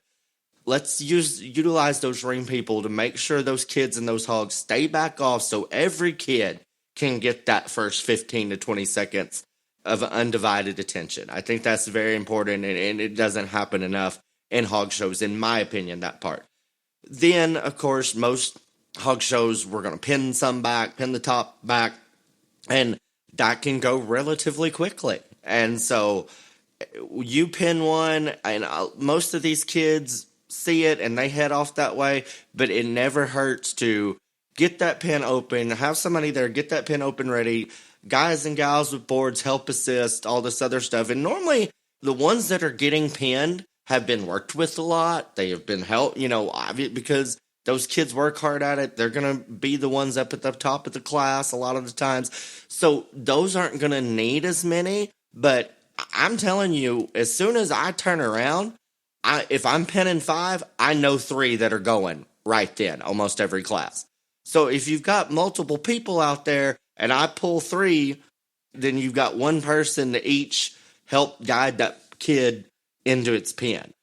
let's utilize those ring people to make sure those kids and those hogs stay back off, so every kid can get that first 15 to 20 seconds of undivided attention. I think that's very important, and it doesn't happen enough in hog shows, in my opinion, that part. Then, of course, most hog shows, we're going to pin the top back, and that can go relatively quickly. And so you pin one, and most of these kids see it and they head off that way, but it never hurts to get that pin open, have somebody there, get that pin open ready, guys and gals with boards, help assist, all this other stuff. And normally the ones that are getting pinned have been worked with a lot. They have been helped, because those kids work hard at it. They're going to be the ones up at the top of the class a lot of the times. So those aren't going to need as many, but I'm telling you, as soon as I turn around, if I'm pinning 5, I know 3 that are going right then, almost every class. So if you've got multiple people out there and I pull 3, then you've got one person to each help guide that kid into its pin.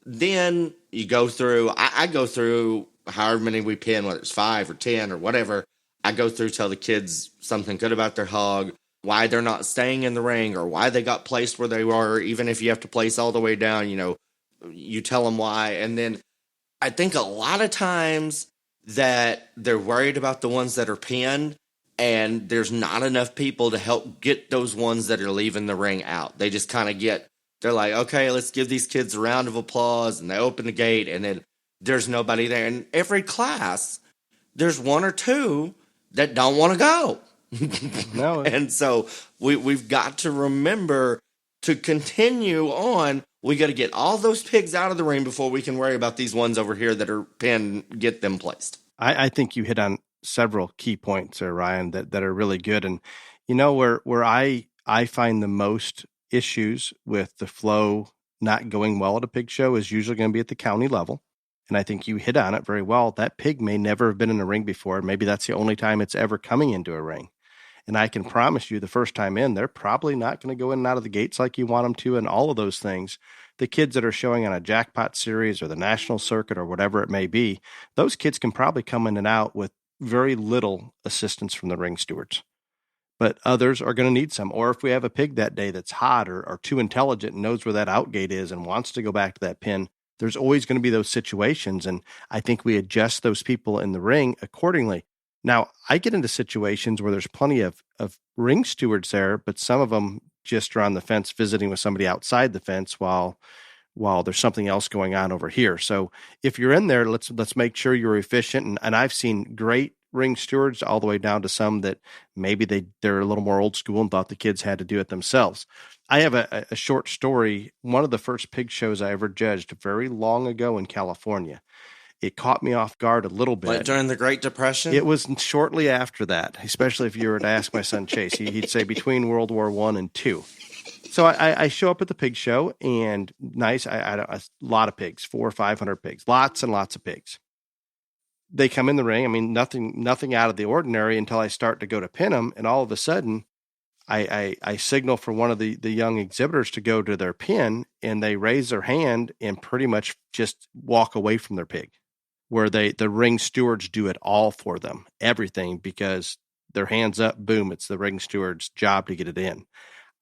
Then you go through, I go through however many we pin, whether it's 5 or 10 or whatever. I go through, tell the kids something good about their hog, why they're not staying in the ring, or why they got placed where they were, even if you have to place all the way down, you tell them why. And then I think a lot of times that they're worried about the ones that are pinned, and there's not enough people to help get those ones that are leaving the ring out. They just kind of they're like, okay, let's give these kids a round of applause, and they open the gate, and then there's nobody there. And every class, there's 1 or 2 that don't want to go. No. And so we've got to remember to continue on. We got to get all those pigs out of the ring before we can worry about these ones over here that are pinned, get them placed. I think you hit on several key points there, Ryan, that are really good. And where I find the most issues with the flow not going well at a pig show is usually going to be at the county level. And I think you hit on it very well. That pig may never have been in a ring before. Maybe that's the only time it's ever coming into a ring. And I can promise you the first time in, they're probably not going to go in and out of the gates like you want them to, and all of those things. The kids that are showing on a jackpot series or the national circuit or whatever it may be, those kids can probably come in and out with very little assistance from the ring stewards. But others are going to need some. Or if we have a pig that day that's hot or too intelligent and knows where that outgate is and wants to go back to that pen, there's always going to be those situations. And I think we adjust those people in the ring accordingly. Now, I get into situations where there's plenty of ring stewards there, but some of them just are on the fence visiting with somebody outside the fence while there's something else going on over here. So if you're in there, let's make sure you're efficient. And I've seen great ring stewards all the way down to some that maybe they're a little more old school and thought the kids had to do it themselves. I have a short story. One of the first pig shows I ever judged very long ago in California. It caught me off guard a little bit. Like during the Great Depression? It was shortly after that, especially if you were to ask my son Chase. He'd say between World War I and II. So I show up at the pig show, and nice, a lot of pigs, 400 or 500 pigs, lots and lots of pigs. They come in the ring. I mean, nothing out of the ordinary until I start to go to pin them, and all of a sudden, I signal for one of the young exhibitors to go to their pin, and they raise their hand and pretty much just walk away from their pig, where the ring stewards do it all for them, everything, because their hands up, boom, it's the ring steward's job to get it in.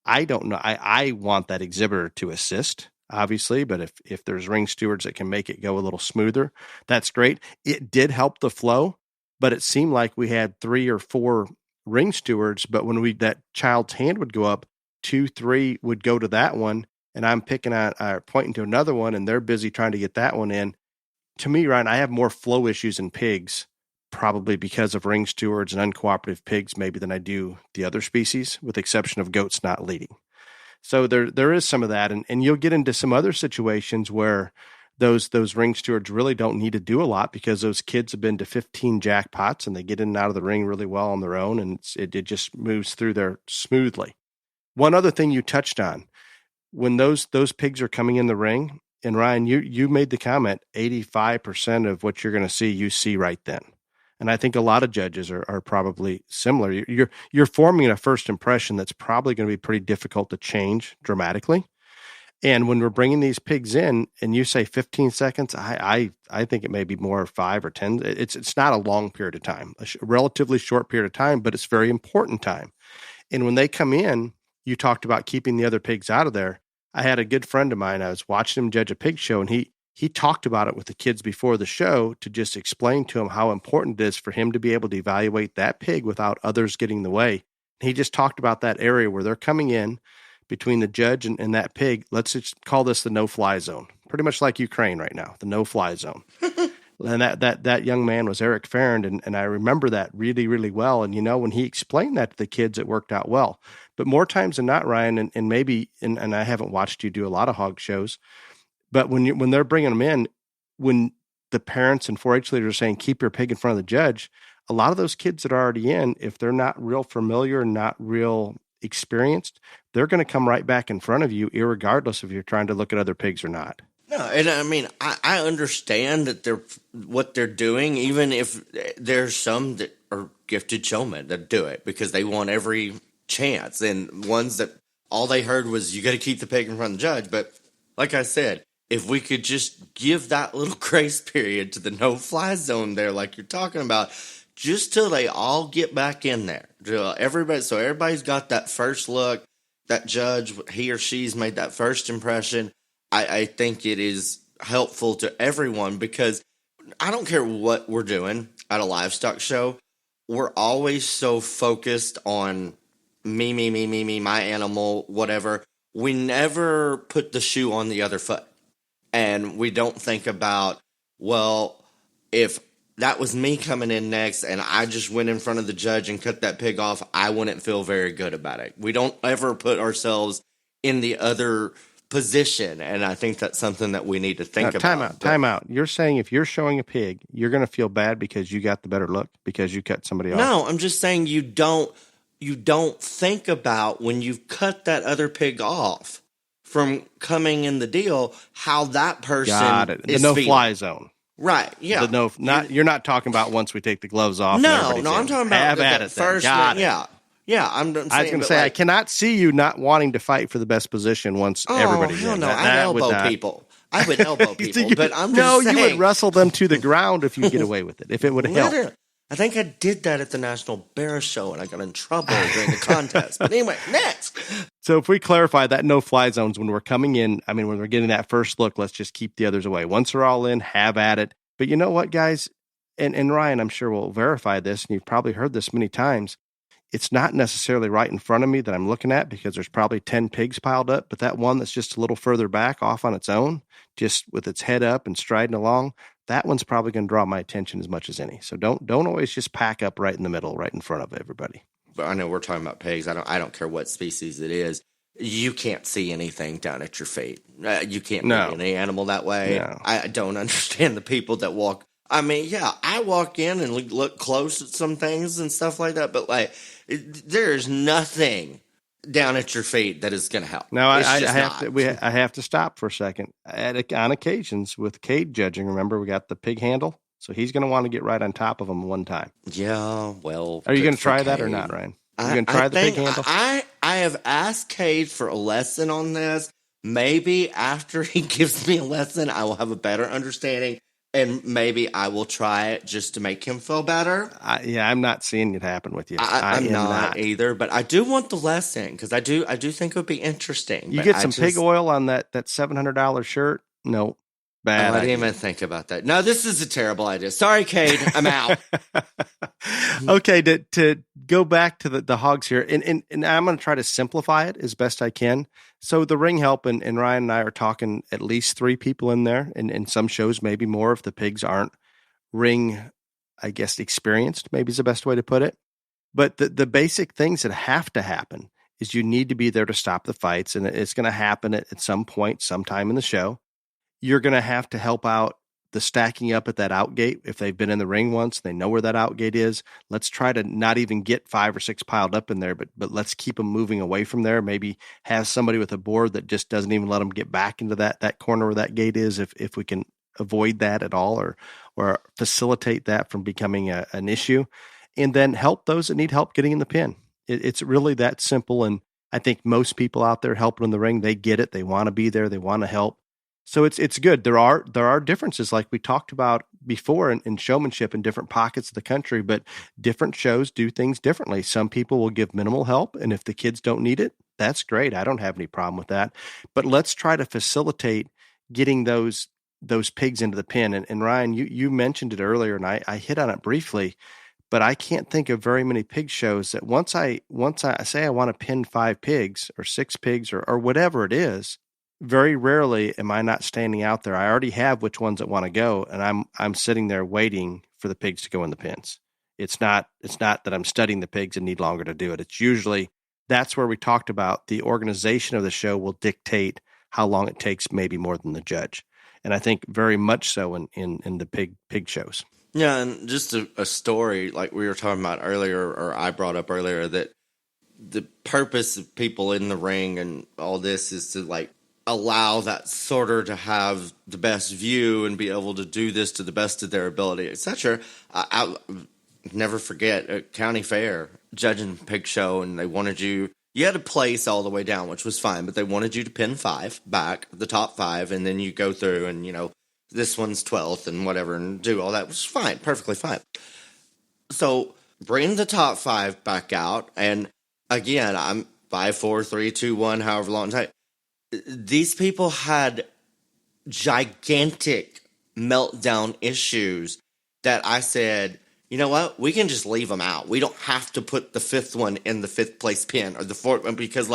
I don't know. I want that exhibitor to assist, obviously, but if there's ring stewards that can make it go a little smoother, that's great. It did help the flow, but it seemed like we had 3 or 4 ring stewards, but when that child's hand would go up, 2, 3 would go to that one, and I'm pointing to another one, and they're busy trying to get that one in. To me, Ryan, I have more flow issues in pigs, probably because of ring stewards and uncooperative pigs, maybe than I do the other species, with the exception of goats not leading. So there is some of that, and you'll get into some other situations where those ring stewards really don't need to do a lot because those kids have been to 15 jackpots and they get in and out of the ring really well on their own, and it just moves through there smoothly. One other thing you touched on, when those pigs are coming in the ring, and Ryan, you made the comment, 85% of what you're going to see, you see right then. And I think a lot of judges are probably similar. You're forming a first impression that's probably going to be pretty difficult to change dramatically. And when we're bringing these pigs in and you say 15 seconds, I think it may be more 5 or 10. It's not a long period of time, a relatively short period of time, but it's very important time. And when they come in, you talked about keeping the other pigs out of there. I had a good friend of mine. I was watching him judge a pig show, and he talked about it with the kids before the show to just explain to them how important it is for him to be able to evaluate that pig without others getting in the way. He just talked about that area where they're coming in between the judge and that pig. Let's just call this the no-fly zone, pretty much like Ukraine right now, the no-fly zone. And that young man was Eric Farrand, and I remember that really, really well. And, when he explained that to the kids, it worked out well. But more times than not, Ryan, and maybe, and I haven't watched you do a lot of hog shows, but when they're bringing them in, when the parents and 4-H leaders are saying, keep your pig in front of the judge, a lot of those kids that are already in, if they're not real familiar, not real experienced, they're going to come right back in front of you, irregardless if you're trying to look at other pigs or not. No, and I mean, I understand that what they're doing, even if there's some that are gifted showmen that do it because they want every chance, and ones that all they heard was, you got to keep the pig in front of the judge. But like I said, if we could just give that little grace period to the no-fly zone there, like you're talking about, just till they all get back in there. So everybody's got that first look, that judge, he or she's made that first impression. I think it is helpful to everyone, because I don't care what we're doing at a livestock show. We're always so focused on me, my animal, whatever. We never put the shoe on the other foot. And we don't think about, well, if that was me coming in next and I just went in front of the judge and cut that pig off, I wouldn't feel very good about it. We don't ever put ourselves in the other position, and I think that's something that we need to think about. Time out. You're saying if you're showing a pig, you're going to feel bad because you got the better look, because you cut somebody off? No, I'm just saying you don't think about, when you've cut that other pig off from coming in the deal, how that person got it. The no-fly zone. Right, yeah. You're not talking about once we take the gloves off. No, I'm talking about the first one. Yeah, I was going to say, I cannot see you not wanting to fight for the best position once everybody's in. No, I elbow people. I would elbow people, but I'm just saying. You would wrestle them to the ground if you get away with it, if it would help. I think I did that at the National Bear Show, and I got in trouble during the contest. But anyway, next. So if we clarify that no-fly zones when we're coming in, I mean, when we're getting that first look, let's just keep the others away. Once they're all in, have at it. But you know what, guys? And Ryan, I'm sure will verify this, and you've probably heard this many times. It's not necessarily right in front of me that I'm looking at because there's probably 10 pigs piled up, but that one that's just a little further back off on its own, just with its head up and striding along, that one's probably going to draw my attention as much as any. So don't always just pack up right in the middle, right in front of everybody. But I know we're talking about pigs. I don't care what species it is. You can't see anything down at your feet. You can't see any animal that way. No. I don't understand the people that walk. I mean, yeah, I walk in and look close at some things and stuff like that, but like there's nothing down at your feet that is going to help. No, I have to stop for a second. On occasions with Cade judging, remember we got the pig handle, so he's going to want to get right on top of him one time. Yeah, well, are you going to try that or not, Ryan? Are you going to try the pig handle? I have asked Cade for a lesson on this. Maybe after he gives me a lesson, I will have a better understanding. And maybe I will try it just to make him feel better. I'm not seeing it happen with you. I'm not either, but I do want the lesson because I do think it would be interesting. You get some pig oil on that $700 shirt? No, bad. I didn't even think about that. No, this is a terrible idea. Sorry, Cade, I'm out. Okay, to go back to the hogs here, and I'm going to try to simplify it as best I can. So the ring help, and Ryan and I are talking at least 3 people in there, and in some shows maybe more if the pigs aren't ring, I guess, experienced, maybe is the best way to put it. But the basic things that have to happen is you need to be there to stop the fights, and it's going to happen at some point, sometime in the show. You're going to have to help out the stacking up at that outgate. If they've been in the ring once, they know where that outgate is. Let's try to not even get 5 or 6 piled up in there, but let's keep them moving away from there. Maybe have somebody with a board that just doesn't even let them get back into that corner where that gate is, if we can avoid that at all, or facilitate that from becoming an issue. And then help those that need help getting in the pin. It's really that simple. And I think most people out there helping in the ring, they get it. They want to be there. They want to help. So it's good. There are differences like we talked about before in showmanship in different pockets of the country, but different shows do things differently. Some people will give minimal help, and if the kids don't need it, that's great. I don't have any problem with that. But let's try to facilitate getting those pigs into the pen. And Ryan, you mentioned it earlier, and I hit on it briefly, but I can't think of very many pig shows that once I say I want to pin 5 pigs or 6 pigs or whatever it is, very rarely am I not standing out there. I already have which ones that want to go, and I'm sitting there waiting for the pigs to go in the pens. It's not that I'm studying the pigs and need longer to do it. It's usually that's where we talked about the organization of the show will dictate how long it takes, maybe more than the judge. And I think very much so in the pig shows. Yeah, and just a story like we were talking about earlier, or I brought up earlier, that the purpose of people in the ring and all this is to like allow that sorter to have the best view and be able to do this to the best of their ability, etc. I'll never forget a county fair judging pig show, and they wanted you had to place all the way down, which was fine, but they wanted you to pin 5 back, the top 5, and then you go through and, this one's 12th and whatever, and do all that, which is fine, perfectly fine. So bring the top 5 back out, and again, I'm 5, 4, 3, 2, 1, however long time. These people had gigantic meltdown issues that I said, you know what? We can just leave them out. We don't have to put the 5th one in the 5th place pin or the 4th one because,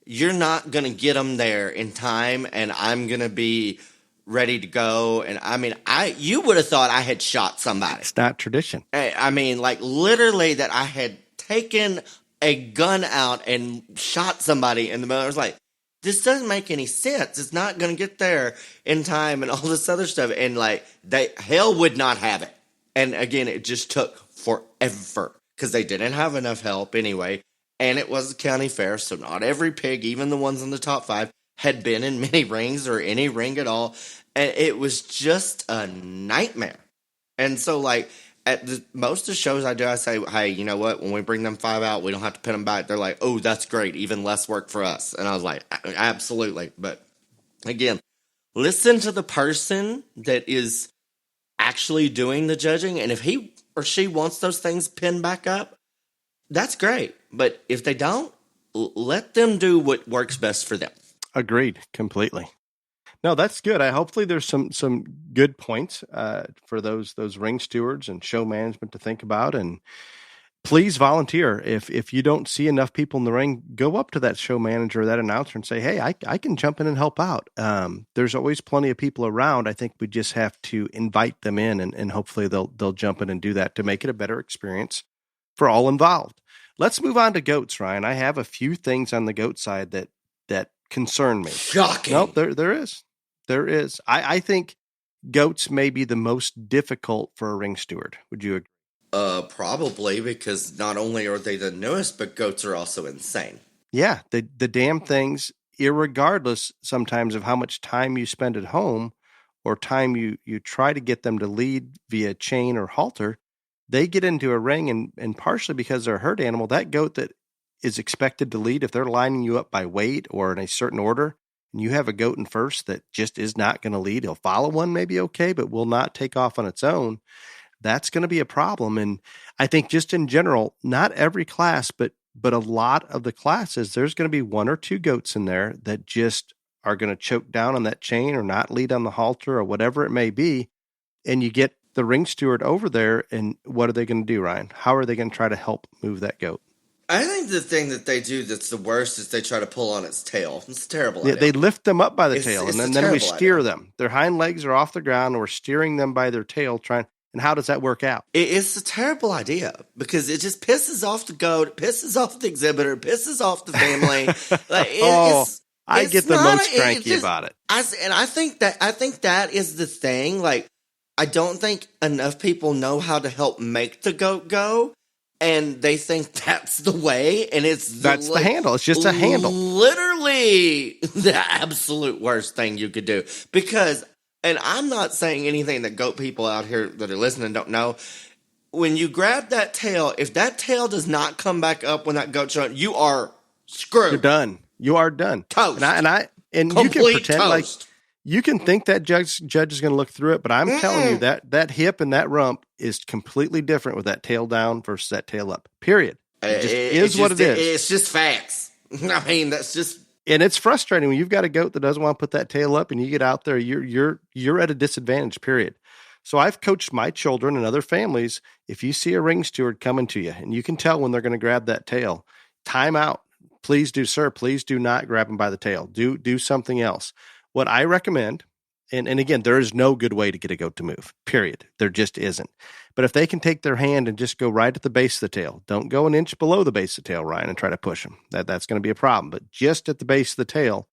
you're not going to get them there in time, and I'm going to be ready to go. And, you would have thought I had shot somebody. It's not tradition. Literally that I had taken a gun out and shot somebody in the middle. I was like, this doesn't make any sense. It's not going to get there in time and all this other stuff. And hell would not have it. And again, it just took forever because they didn't have enough help anyway. And it was a county fair. So not every pig, even the ones in the top 5, had been in many rings or any ring at all. And it was just a nightmare. And so most of the shows I do, I say, hey, you know what? When we bring them 5 out, we don't have to pin them back. They're like, oh, that's great. Even less work for us. And I was like, absolutely. But again, listen to the person that is actually doing the judging. And if he or she wants those things pinned back up, that's great. But if they don't, let them do what works best for them. Agreed, completely. No, that's good. Hopefully there's some good points for those ring stewards and show management to think about. And please volunteer. If you don't see enough people in the ring, go up to that show manager or that announcer and say, hey, I can jump in and help out. There's always plenty of people around. I think we just have to invite them in, and hopefully they'll jump in and do that to make it a better experience for all involved. Let's move on to goats, Ryan. I have a few things on the goat side that concern me. Shocking. Nope, there is. There is. I think goats may be the most difficult for a ring steward. Would you agree? Probably, because not only are they the newest, but goats are also insane. Yeah, the damn things, irregardless sometimes of how much time you spend at home or time you try to get them to lead via chain or halter, they get into a ring, and partially because they're a herd animal, that goat that is expected to lead, if they're lining you up by weight or in a certain order, and you have a goat in first that just is not going to lead, he'll follow one maybe okay, but will not take off on its own, that's going to be a problem. And I think just in general, not every class, but a lot of the classes, there's going to be one or two goats in there that just are going to choke down on that chain or not lead on the halter or whatever it may be. And you get the ring steward over there, and what are they going to do, Ryan? How are they going to try to help move that goat? I think the thing that they do that's the worst is they try to pull on its tail. It's terrible. Yeah, they lift them up by the tail, it's and then we steer idea. them. Their hind legs are off the ground, and we're steering them by their tail, trying. And how does that work out? It's a terrible idea because it just pisses off the goat, it pisses off the exhibitor, it pisses off the family. I get the most cranky about it. I think that is the thing. Like, I don't think enough people know how to help make the goat go, and they think that's the way, and that's the handle. It's just a handle. Literally the absolute worst thing you could do. Because, and I'm not saying anything that goat people out here that are listening don't know, when you grab that tail, if that tail does not come back up when that goat's on, you are screwed. You're done. You are done. Toast. And you can pretend toast. like you can think that judge is going to look through it, but I'm telling you that hip and that rump is completely different with that tail down versus that tail up. Period. It is what it is. It's just facts. I mean, that's just. And it's frustrating when you've got a goat that doesn't want to put that tail up, and you get out there, you're at a disadvantage. Period. So I've coached my children and other families. If you see a ring steward coming to you, and you can tell when they're going to grab that tail, time out. Please do, sir. Please do not grab them by the tail. Do something else. What I recommend, and again, there is no good way to get a goat to move, period. There just isn't. But if they can take their hand and just go right at the base of the tail, don't go an inch below the base of the tail, Ryan, and try to push them. That's going to be a problem. But just at the base of the tail,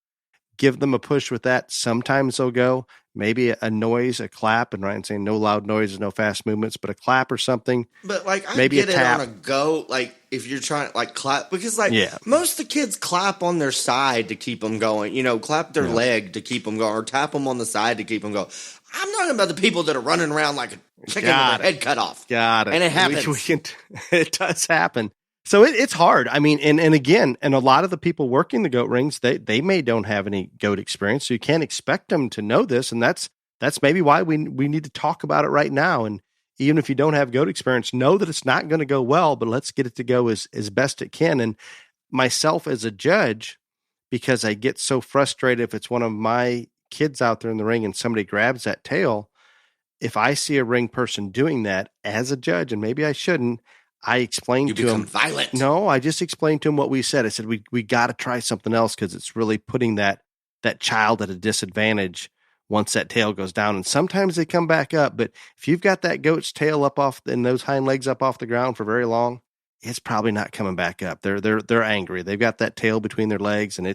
give them a push with that. Sometimes they'll go, maybe a noise, a clap, and Ryan's saying no loud noises, no fast movements, but a clap or something. But like, I maybe get a it tap. on a goat, like if you're trying to like clap, because like most of the kids clap on their side to keep them going, clap their leg to keep them going, or tap them on the side to keep them going. I'm talking about the people that are running around like a chicken with their head cut off. Got it. And it happens. It does happen. So it's hard. I mean, and again, and a lot of the people working the goat rings, they may don't have any goat experience, so you can't expect them to know this. And that's maybe why we need to talk about it right now. And even if you don't have goat experience, know that it's not going to go well, but let's get it to go as best it can. And myself as a judge, because I get so frustrated if it's one of my kids out there in the ring and somebody grabs that tail, if I see a ring person doing that as a judge, and maybe I shouldn't, I explained to him. Violent. No, I just explained to him what we said. I said, we got to try something else because it's really putting that child at a disadvantage once that tail goes down. And sometimes they come back up, but if you've got that goat's tail up off and those hind legs up off the ground for very long, it's probably not coming back up. They're angry. They've got that tail between their legs, and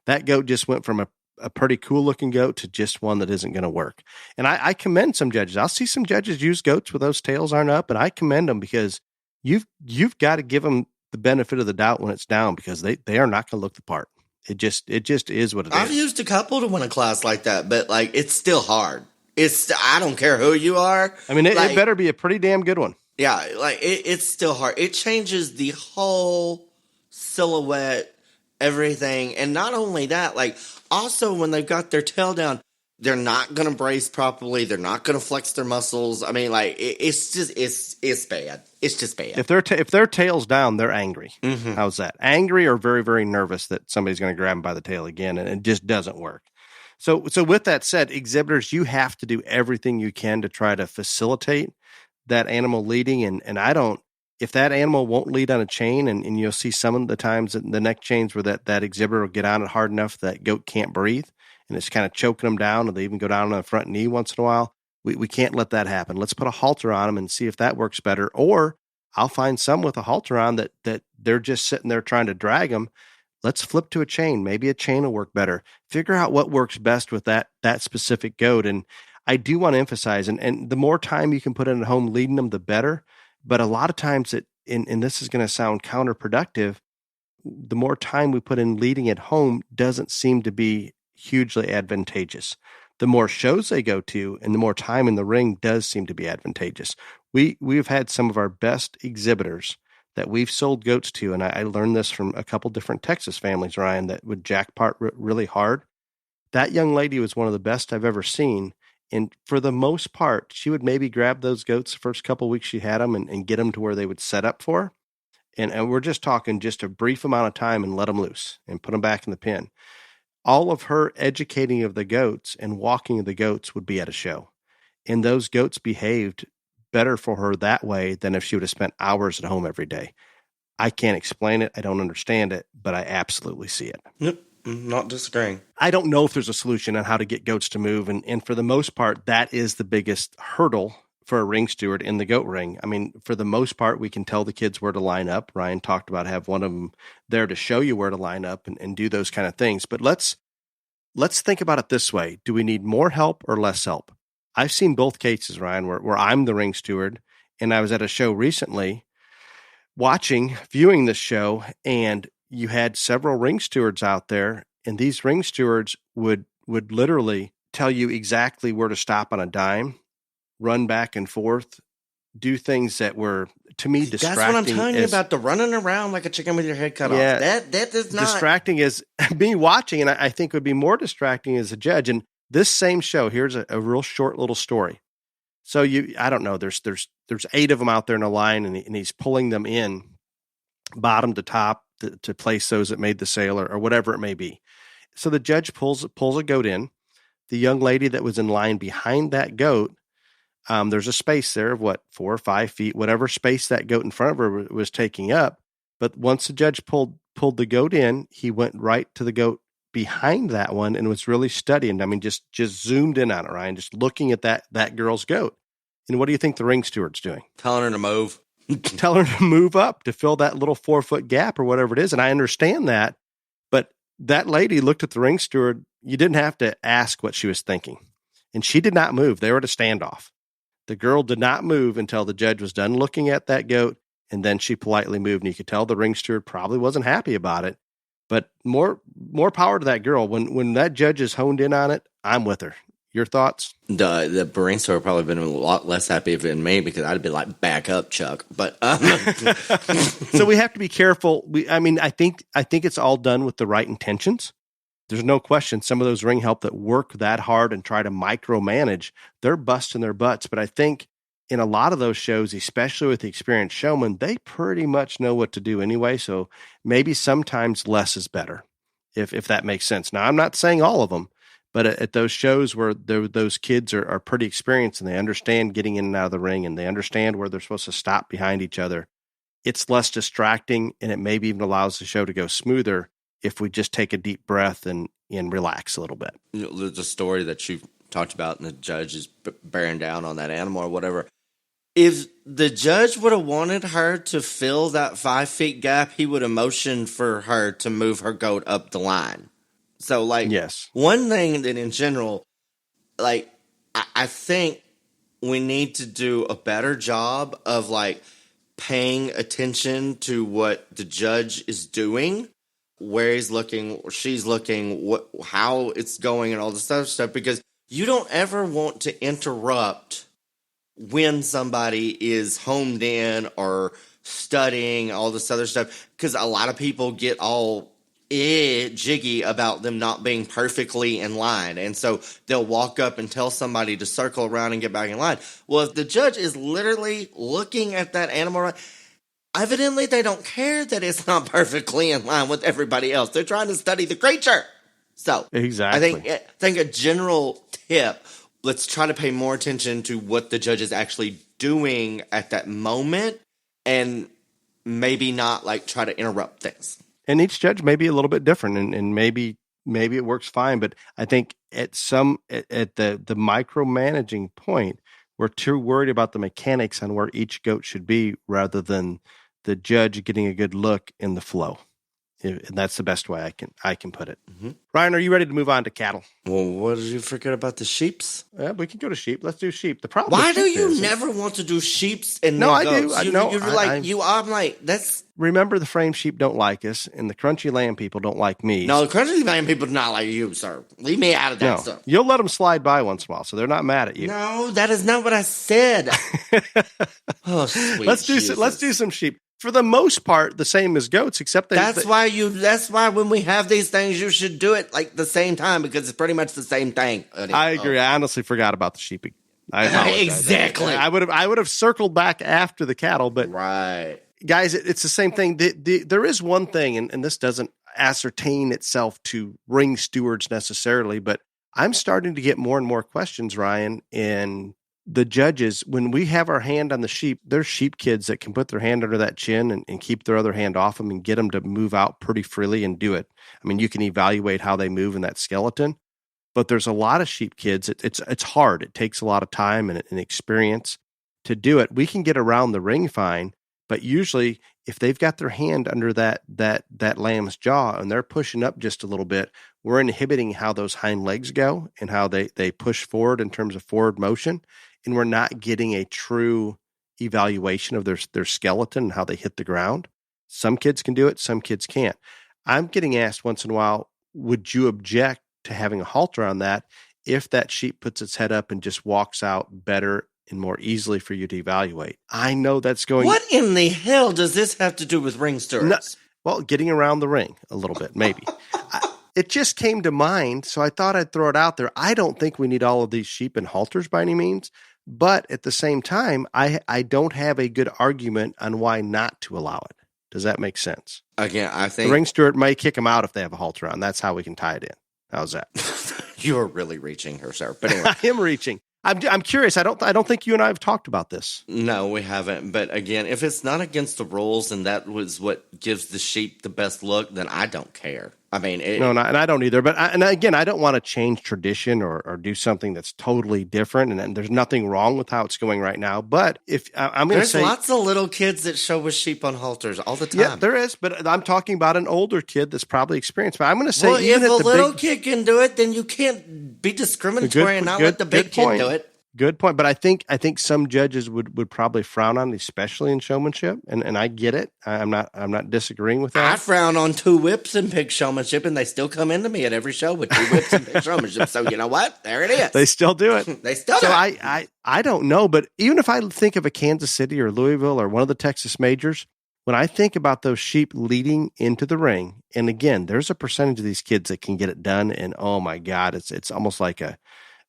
that goat just went from a pretty cool looking goat to just one that isn't going to work. And I commend some judges. I'll see some judges use goats where those tails aren't up, and I commend them because you've got to give them the benefit of the doubt when it's down, because they are not going to look the part. It just is what it is. I've used a couple to win a class like that, but like it's still hard. I don't care who you are. I mean, it better be a pretty damn good one. Yeah, like it's still hard. It changes the whole silhouette, everything, and not only that, like also when they've got their tail down, They're not going to brace properly. They're not going to flex their muscles. I mean, like, it's just, it's bad. It's just bad. If their tail's down, they're angry. Mm-hmm. How's that? Angry or very, very nervous that somebody's going to grab them by the tail again, and it just doesn't work. So with that said, exhibitors, you have to do everything you can to try to facilitate that animal leading. And I don't, if that animal won't lead on a chain, and you'll see some of the times in the neck chains where that exhibitor will get on it hard enough that goat can't breathe, and it's kind of choking them down, or they even go down on the front knee once in a while. We can't let that happen. Let's put a halter on them and see if that works better. Or I'll find some with a halter on that they're just sitting there trying to drag them. Let's flip to a chain. Maybe a chain will work better. Figure out what works best with that specific goat. And I do want to emphasize, and the more time you can put in at home leading them, the better. But a lot of times and this is going to sound counterproductive, the more time we put in leading at home doesn't seem to be hugely advantageous. The more shows they go to and the more time in the ring does seem to be advantageous. We've had some of our best exhibitors that we've sold goats to, and I learned this from a couple different Texas families, Ryan, that would jackpot really hard. That young lady was one of the best I've ever seen, and for the most part, she would maybe grab those goats the first couple of weeks she had them and get them to where they would set up for her. And we're just talking just a brief amount of time and let them loose and put them back in the pen. All of her educating of the goats and walking of the goats would be at a show. And those goats behaved better for her that way than if she would have spent hours at home every day. I can't explain it. I don't understand it, but I absolutely see it. Yep. Not disagreeing. I don't know if there's a solution on how to get goats to move. And for the most part, that is the biggest hurdle for a ring steward in the goat ring. I mean, for the most part, we can tell the kids where to line up. Ryan talked about have one of them there to show you where to line up and do those kind of things. But let's think about it this way. Do we need more help or less help? I've seen both cases, Ryan, where I'm the ring steward, and I was at a show recently viewing this show, and you had several ring stewards out there, and these ring stewards would literally tell you exactly where to stop on a dime, run back and forth, do things that were, to me, distracting. That's what I'm telling you about, the running around like a chicken with your head cut off. That is not distracting as me watching, and I think would be more distracting as a judge. And this same show, here's a real short little story. So I don't know, there's 8 of them out there in a line, and he's pulling them in bottom to top to place those that made the sale or whatever it may be. So the judge pulls a goat in. The young lady that was in line behind that goat, there's a space there of 4 or 5 feet, whatever space that goat in front of her was taking up. But once the judge pulled the goat in, he went right to the goat behind that one and was really studying. I mean, just zoomed in on it, Ryan, just looking at that girl's goat. And what do you think the ring steward's doing? telling her to move. Telling her to move up to fill that little 4-foot gap or whatever it is. And I understand that. But that lady looked at the ring steward. You didn't have to ask what she was thinking. And she did not move. They were at a standoff. The girl did not move until the judge was done looking at that goat, and then she politely moved. And you could tell the ring steward probably wasn't happy about it. But more power to that girl. When that judge is honed in on it, I'm with her. Your thoughts? The ring store would probably been a lot less happy if it been me, because I'd be like, back up, Chuck. But so we have to be careful. I think it's all done with the right intentions. There's no question. Some of those ring help that work that hard and try to micromanage, they're busting their butts. But I think in a lot of those shows, especially with the experienced showman, they pretty much know what to do anyway. So maybe sometimes less is better, if that makes sense. Now, I'm not saying all of them, but at those shows where those kids are pretty experienced and they understand getting in and out of the ring and they understand where they're supposed to stop behind each other, it's less distracting, and it maybe even allows the show to go smoother if we just take a deep breath and relax a little bit. The story that you talked about, and the judge is bearing down on that animal or whatever. If the judge would have wanted her to fill that 5-foot gap, he would have motioned for her to move her goat up the line. So, yes. One thing that in general, I think we need to do a better job of, paying attention to what the judge is doing, where he's looking, or she's looking, how it's going, and all this other stuff, because you don't ever want to interrupt when somebody is homed in or studying all this other stuff, because a lot of people get all jiggy about them not being perfectly in line. And so they'll walk up and tell somebody to circle around and get back in line. Well, if the judge is literally looking at that animal, evidently they don't care that it's not perfectly in line with everybody else. They're trying to study the creature. So exactly. I think a general tip, let's try to pay more attention to what the judge is actually doing at that moment and maybe not like try to interrupt things. And each judge may be a little bit different, and maybe it works fine. But I think at the micromanaging point, we're too worried about the mechanics on where each goat should be rather than the judge getting a good look in the flow. And that's the best way I can put it. Mm-hmm. Ryan, are you ready to move on to cattle? Well, what did you forget about the sheeps? Yeah, we can go to sheep. Let's do sheep. The problem. Why do you never want to do sheeps and no? I goats? do. I'm like that's. Remember, the frame sheep don't like us, and the crunchy lamb people don't like me. No, the crunchy lamb people do not like you, sir. Leave me out of that stuff. You'll let them slide by once in a while, so they're not mad at you. No, that is not what I said. Oh, sweet let's do some sheep. For the most part, the same as goats, except that's why when we have these things, you should do it like the same time because it's pretty much the same thing. I agree. I honestly forgot about the sheep. Exactly. I would have circled back after the cattle, but right, guys, it's the same thing. There is one thing, and this doesn't ascertain itself to ring stewards necessarily, but I'm starting to get more and more questions, Ryan, in the judges. When we have our hand on the sheep, there's sheep kids that can put their hand under that chin and keep their other hand off them and get them to move out pretty freely and do it. I mean, you can evaluate how they move in that skeleton, but there's a lot of sheep kids. It's hard. It takes a lot of time and experience to do it. We can get around the ring fine, but usually if they've got their hand under that lamb's jaw and they're pushing up just a little bit, we're inhibiting how those hind legs go and how they push forward in terms of forward motion. And we're not getting a true evaluation of their skeleton and how they hit the ground. Some kids can do it, some kids can't. I'm getting asked once in a while, would you object to having a halter on that if that sheep puts its head up and just walks out better and more easily for you to evaluate? I know that's going... What in the hell does this have to do with ring stewards? No, well, getting around the ring a little bit, maybe. It just came to mind, so I thought I'd throw it out there. I don't think we need all of these sheep in halters by any means, but at the same time, I don't have a good argument on why not to allow it. Does that make sense? Again, I think... The ring steward may kick them out if they have a halter on. That's how we can tie it in. How's that? You're really reaching here, sir. But anyway. I am reaching. I'm curious. I don't think you and I have talked about this. No, we haven't. But again, if it's not against the rules and that was what gives the sheep the best look, then I don't care. I mean, and I don't either. But again, I don't want to change tradition or do something that's totally different. And there's nothing wrong with how it's going right now. But if I'm going to say, there's lots of little kids that show with sheep on halters all the time. Yeah, there is. But I'm talking about an older kid that's probably experienced. But I'm going to say, well, if a little kid can do it, then you can't be discriminatory and not let the big kid do it. Good point. But I think some judges would probably frown on it, especially in showmanship. And I get it. I'm not disagreeing with that. I frown on two whips and pig showmanship, and they still come into me at every show with two whips and pig showmanship. So you know what? There it is. They still do it. They still do it. So I don't know, but even if I think of a Kansas City or Louisville or one of the Texas majors, when I think about those sheep leading into the ring, and again, there's a percentage of these kids that can get it done, and oh my God, it's almost like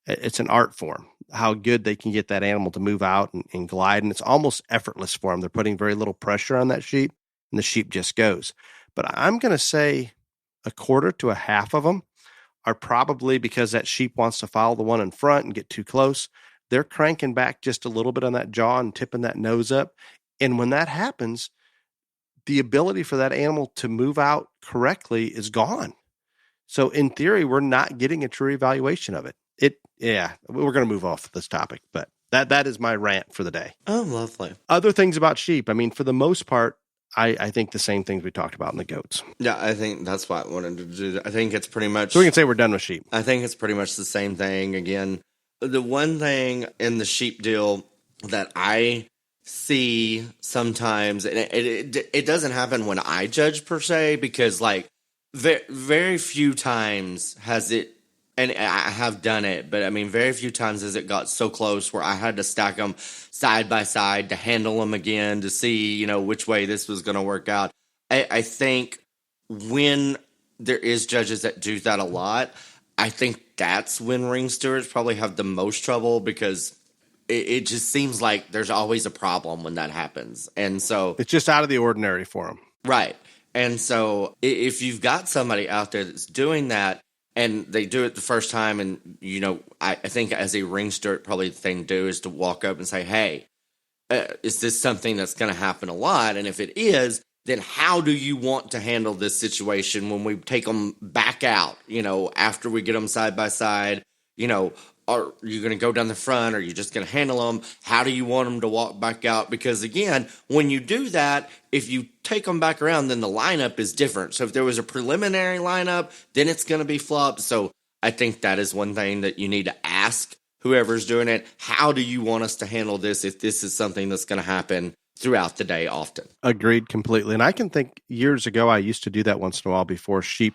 it's an art form, how good they can get that animal to move out and glide. And it's almost effortless for them. They're putting very little pressure on that sheep and the sheep just goes. But I'm going to say a quarter to a half of them are probably because that sheep wants to follow the one in front and get too close. They're cranking back just a little bit on that jaw and tipping that nose up. And when that happens, the ability for that animal to move out correctly is gone. So in theory, we're not getting a true evaluation of it. Yeah, we're going to move off this topic, but that is my rant for the day. Oh, lovely. Other things about sheep. I mean, for the most part, I think the same things we talked about in the goats. Yeah, I think that's why I wanted to do. I think it's pretty much... So we can say we're done with sheep. I think it's pretty much the same thing. Again, the one thing in the sheep deal that I see sometimes, and it doesn't happen when I judge per se, because like very few times has it, and I have done it, but I mean, very few times has it got so close where I had to stack them side by side to handle them again to see, which way this was going to work out. I think when there is judges that do that a lot. I think that's when ring stewards probably have the most trouble because it just seems like there's always a problem when that happens. And so it's just out of the ordinary for them. Right. And so if you've got somebody out there that's doing that and they do it the first time and, I think as a ring steward, probably the thing to do is to walk up and say, hey, is this something that's going to happen a lot? And if it is, then how do you want to handle this situation when we take them back out, after we get them side by side, are you going to go down the front? Are you just going to handle them? How do you want them to walk back out? Because again, when you do that, if you take them back around, then the lineup is different. So if there was a preliminary lineup, then it's going to be flopped. So I think that is one thing that you need to ask whoever's doing it. How do you want us to handle this if this is something that's going to happen throughout the day often? Agreed completely. And I can think years ago, I used to do that once in a while before sheep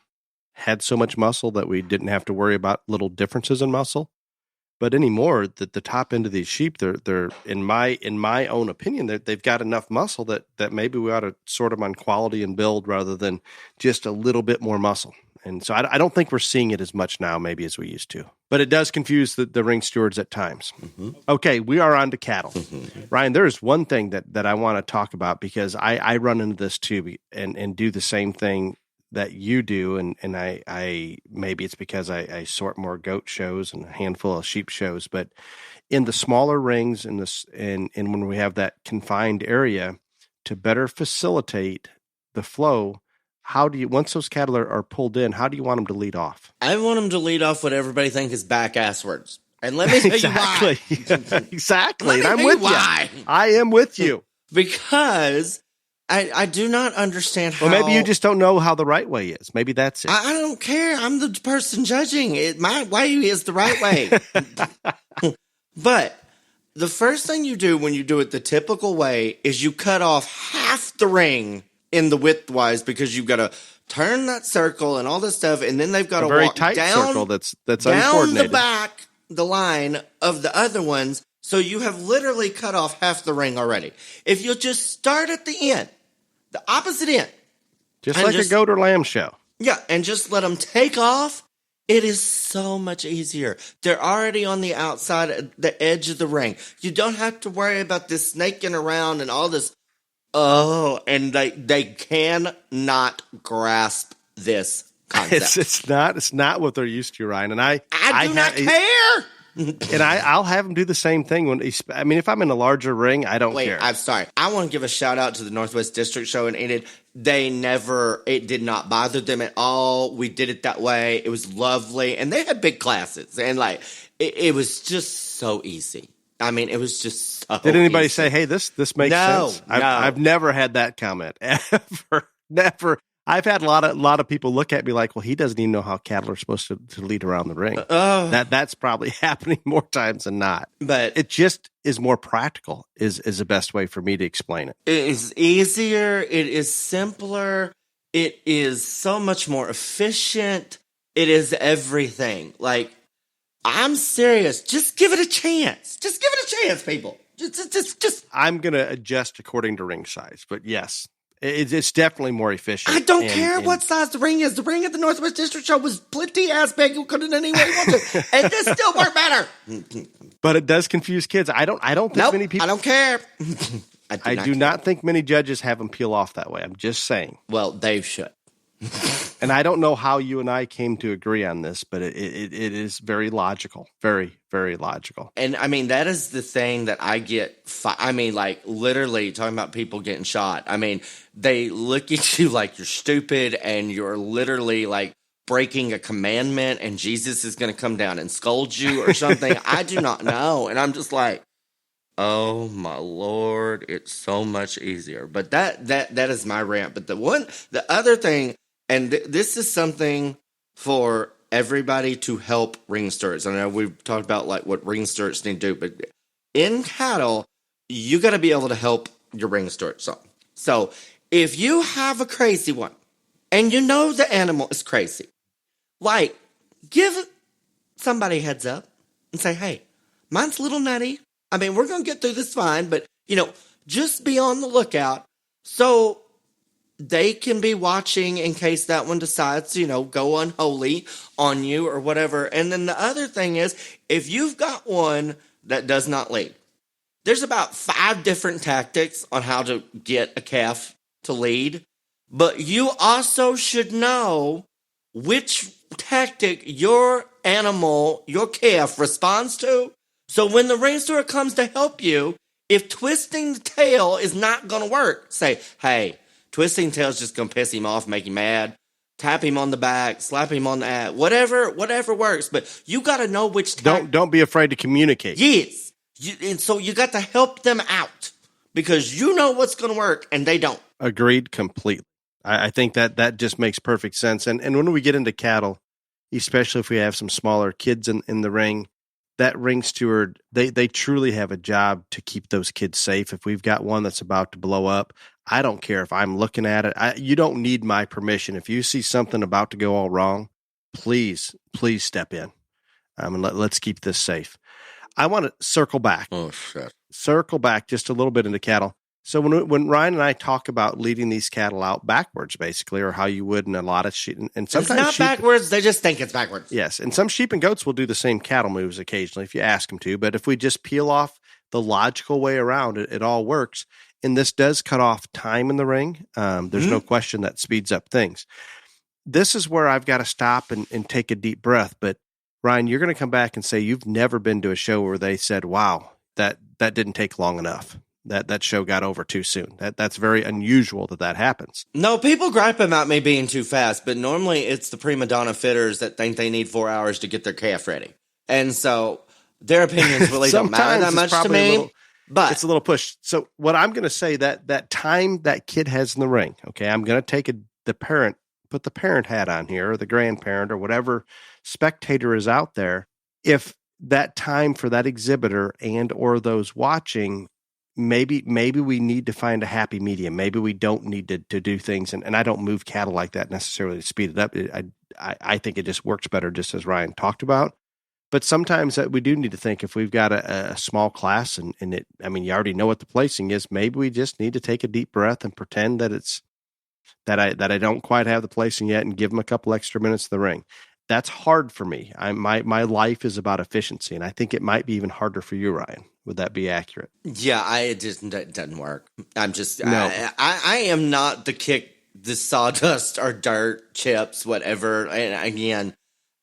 had so much muscle that we didn't have to worry about little differences in muscle. But anymore, the top end of these sheep, they're in my own opinion, they've got enough muscle that maybe we ought to sort them on quality and build rather than just a little bit more muscle. And so I don't think we're seeing it as much now maybe as we used to. But it does confuse the ring stewards at times. Mm-hmm. Okay, we are on to cattle. Mm-hmm. Ryan, there is one thing that I want to talk about because I run into this too and do the same thing that you do, and I maybe it's because I sort more goat shows and a handful of sheep shows, but in the smaller rings and when we have that confined area to better facilitate the flow, how do you, once those cattle are pulled in, how do you want them to lead off? I want them to lead off what everybody thinks is back-ass words. And let me tell you why. Exactly. And I'm with you. I am with you. Because I do not understand how... Well, maybe you just don't know how the right way is. Maybe that's it. I don't care. I'm the person judging. My way is the right way. But the first thing you do when you do it the typical way is you cut off half the ring in the width-wise because you've got to turn that circle and all this stuff, and then they've got to walk tight down, circle that's down the back, the line of the other ones. So you have literally cut off half the ring already. If you'll just start at the end, the opposite end. Just like a goat or lamb show. Yeah, and just let them take off. It is so much easier. They're already on the outside, the edge of the ring. You don't have to worry about this snaking around and all this. Oh, and they cannot grasp this concept. It's not what they're used to, Ryan. And I do not care. And I'll have them do the same thing if I'm in a larger ring, I don't care. I'm sorry. I want to give a shout out to the Northwest District Show in Enid. It did not bother them at all. We did it that way. It was lovely. And they had big classes. And it was just so easy. I mean, it was just so Did anybody easy. say, hey, this makes sense? No. I've never had that comment. Ever. Never. I've had a lot of people look at me like, well, he doesn't even know how cattle are supposed to lead around the ring. That's probably happening more times than not. But it just is more practical is the best way for me to explain it. It is easier. It is simpler. It is so much more efficient. It is everything. I'm serious. Just give it a chance. Just give it a chance, people. Just. I'm going to adjust according to ring size, but yes. It's definitely more efficient. I don't care what size the ring is. The ring at the Northwest District Show was plenty ass big. You couldn't anyway want to, and this still worked better. But it does confuse kids. I don't think many people. I don't care. I do not think many judges have them peel off that way. I'm just saying. Well, they should. And I don't know how you and I came to agree on this, but it is very logical. Very, very logical. And I mean, that is the thing that I get. Literally talking about people getting shot. I mean, they look at you like you're stupid and you're literally breaking a commandment and Jesus is going to come down and scold you or something. I do not know. And I'm just like, oh my Lord, it's so much easier. But that is my rant. But the other thing, and this is something for everybody to help ring stewards. I know we've talked about what ring stewards need to do, but in cattle, you got to be able to help your ring stewards. So if you have a crazy one and you know the animal is crazy, give somebody a heads up and say, hey, mine's a little nutty. I mean, we're going to get through this fine, but, just be on the lookout. So they can be watching in case that one decides to, go unholy on you or whatever. And then the other thing is, if you've got one that does not lead, there's about 5 different tactics on how to get a calf to lead. But you also should know which tactic your animal, your calf, responds to. So when the ring steward comes to help you, if twisting the tail is not going to work, say, hey, twisting the tail is just going to piss him off, make him mad. Tap him on the back, slap him on the ass, whatever works. But you got to know which tactic. Don't be afraid to communicate. Yes. And so you got to help them out because you know what's going to work and they don't. Agreed completely. I think that just makes perfect sense. And when we get into cattle, especially if we have some smaller kids in the ring, that ring steward, they truly have a job to keep those kids safe. If we've got one that's about to blow up, I don't care if I'm looking at it. You don't need my permission. If you see something about to go all wrong, please step in. And let's keep this safe. I want to circle back. Oh, shit. Circle back just a little bit into cattle. So when Ryan and I talk about leading these cattle out backwards, basically, or how you would in a lot of sheep, and sometimes it's not backwards, they just think it's backwards. Yes, and some sheep and goats will do the same cattle moves occasionally if you ask them to. But if we just peel off the logical way around it, it all works. And this does cut off time in the ring. There's no question that speeds up things. This is where I've got to stop and take a deep breath. But Ryan, you're going to come back and say you've never been to a show where they said, "Wow, that didn't take long enough. That show got over too soon." That's very unusual that happens. No, people gripe about me being too fast, but normally it's the prima donna fitters that think they need 4 hours to get their calf ready. And so their opinions really don't matter that much to me. But it's a little push. So what I'm going to say, that time that kid has in the ring, okay, I'm going to take put the parent hat on here, or the grandparent, or whatever spectator is out there. If that time for that exhibitor and or those watching, maybe we need to find a happy medium. Maybe we don't need to do things. And I don't move cattle like that necessarily to speed it up. I think it just works better, just as Ryan talked about. But sometimes we do need to think, if we've got a small class and you already know what the placing is, maybe we just need to take a deep breath and pretend that I don't quite have the placing yet and give them a couple extra minutes of the ring. That's hard for me. My life is about efficiency, and I think it might be even harder for you, Ryan. Would that be accurate? Yeah, it doesn't work. I'm just, no. I am not the sawdust or dirt, chips, whatever. And again,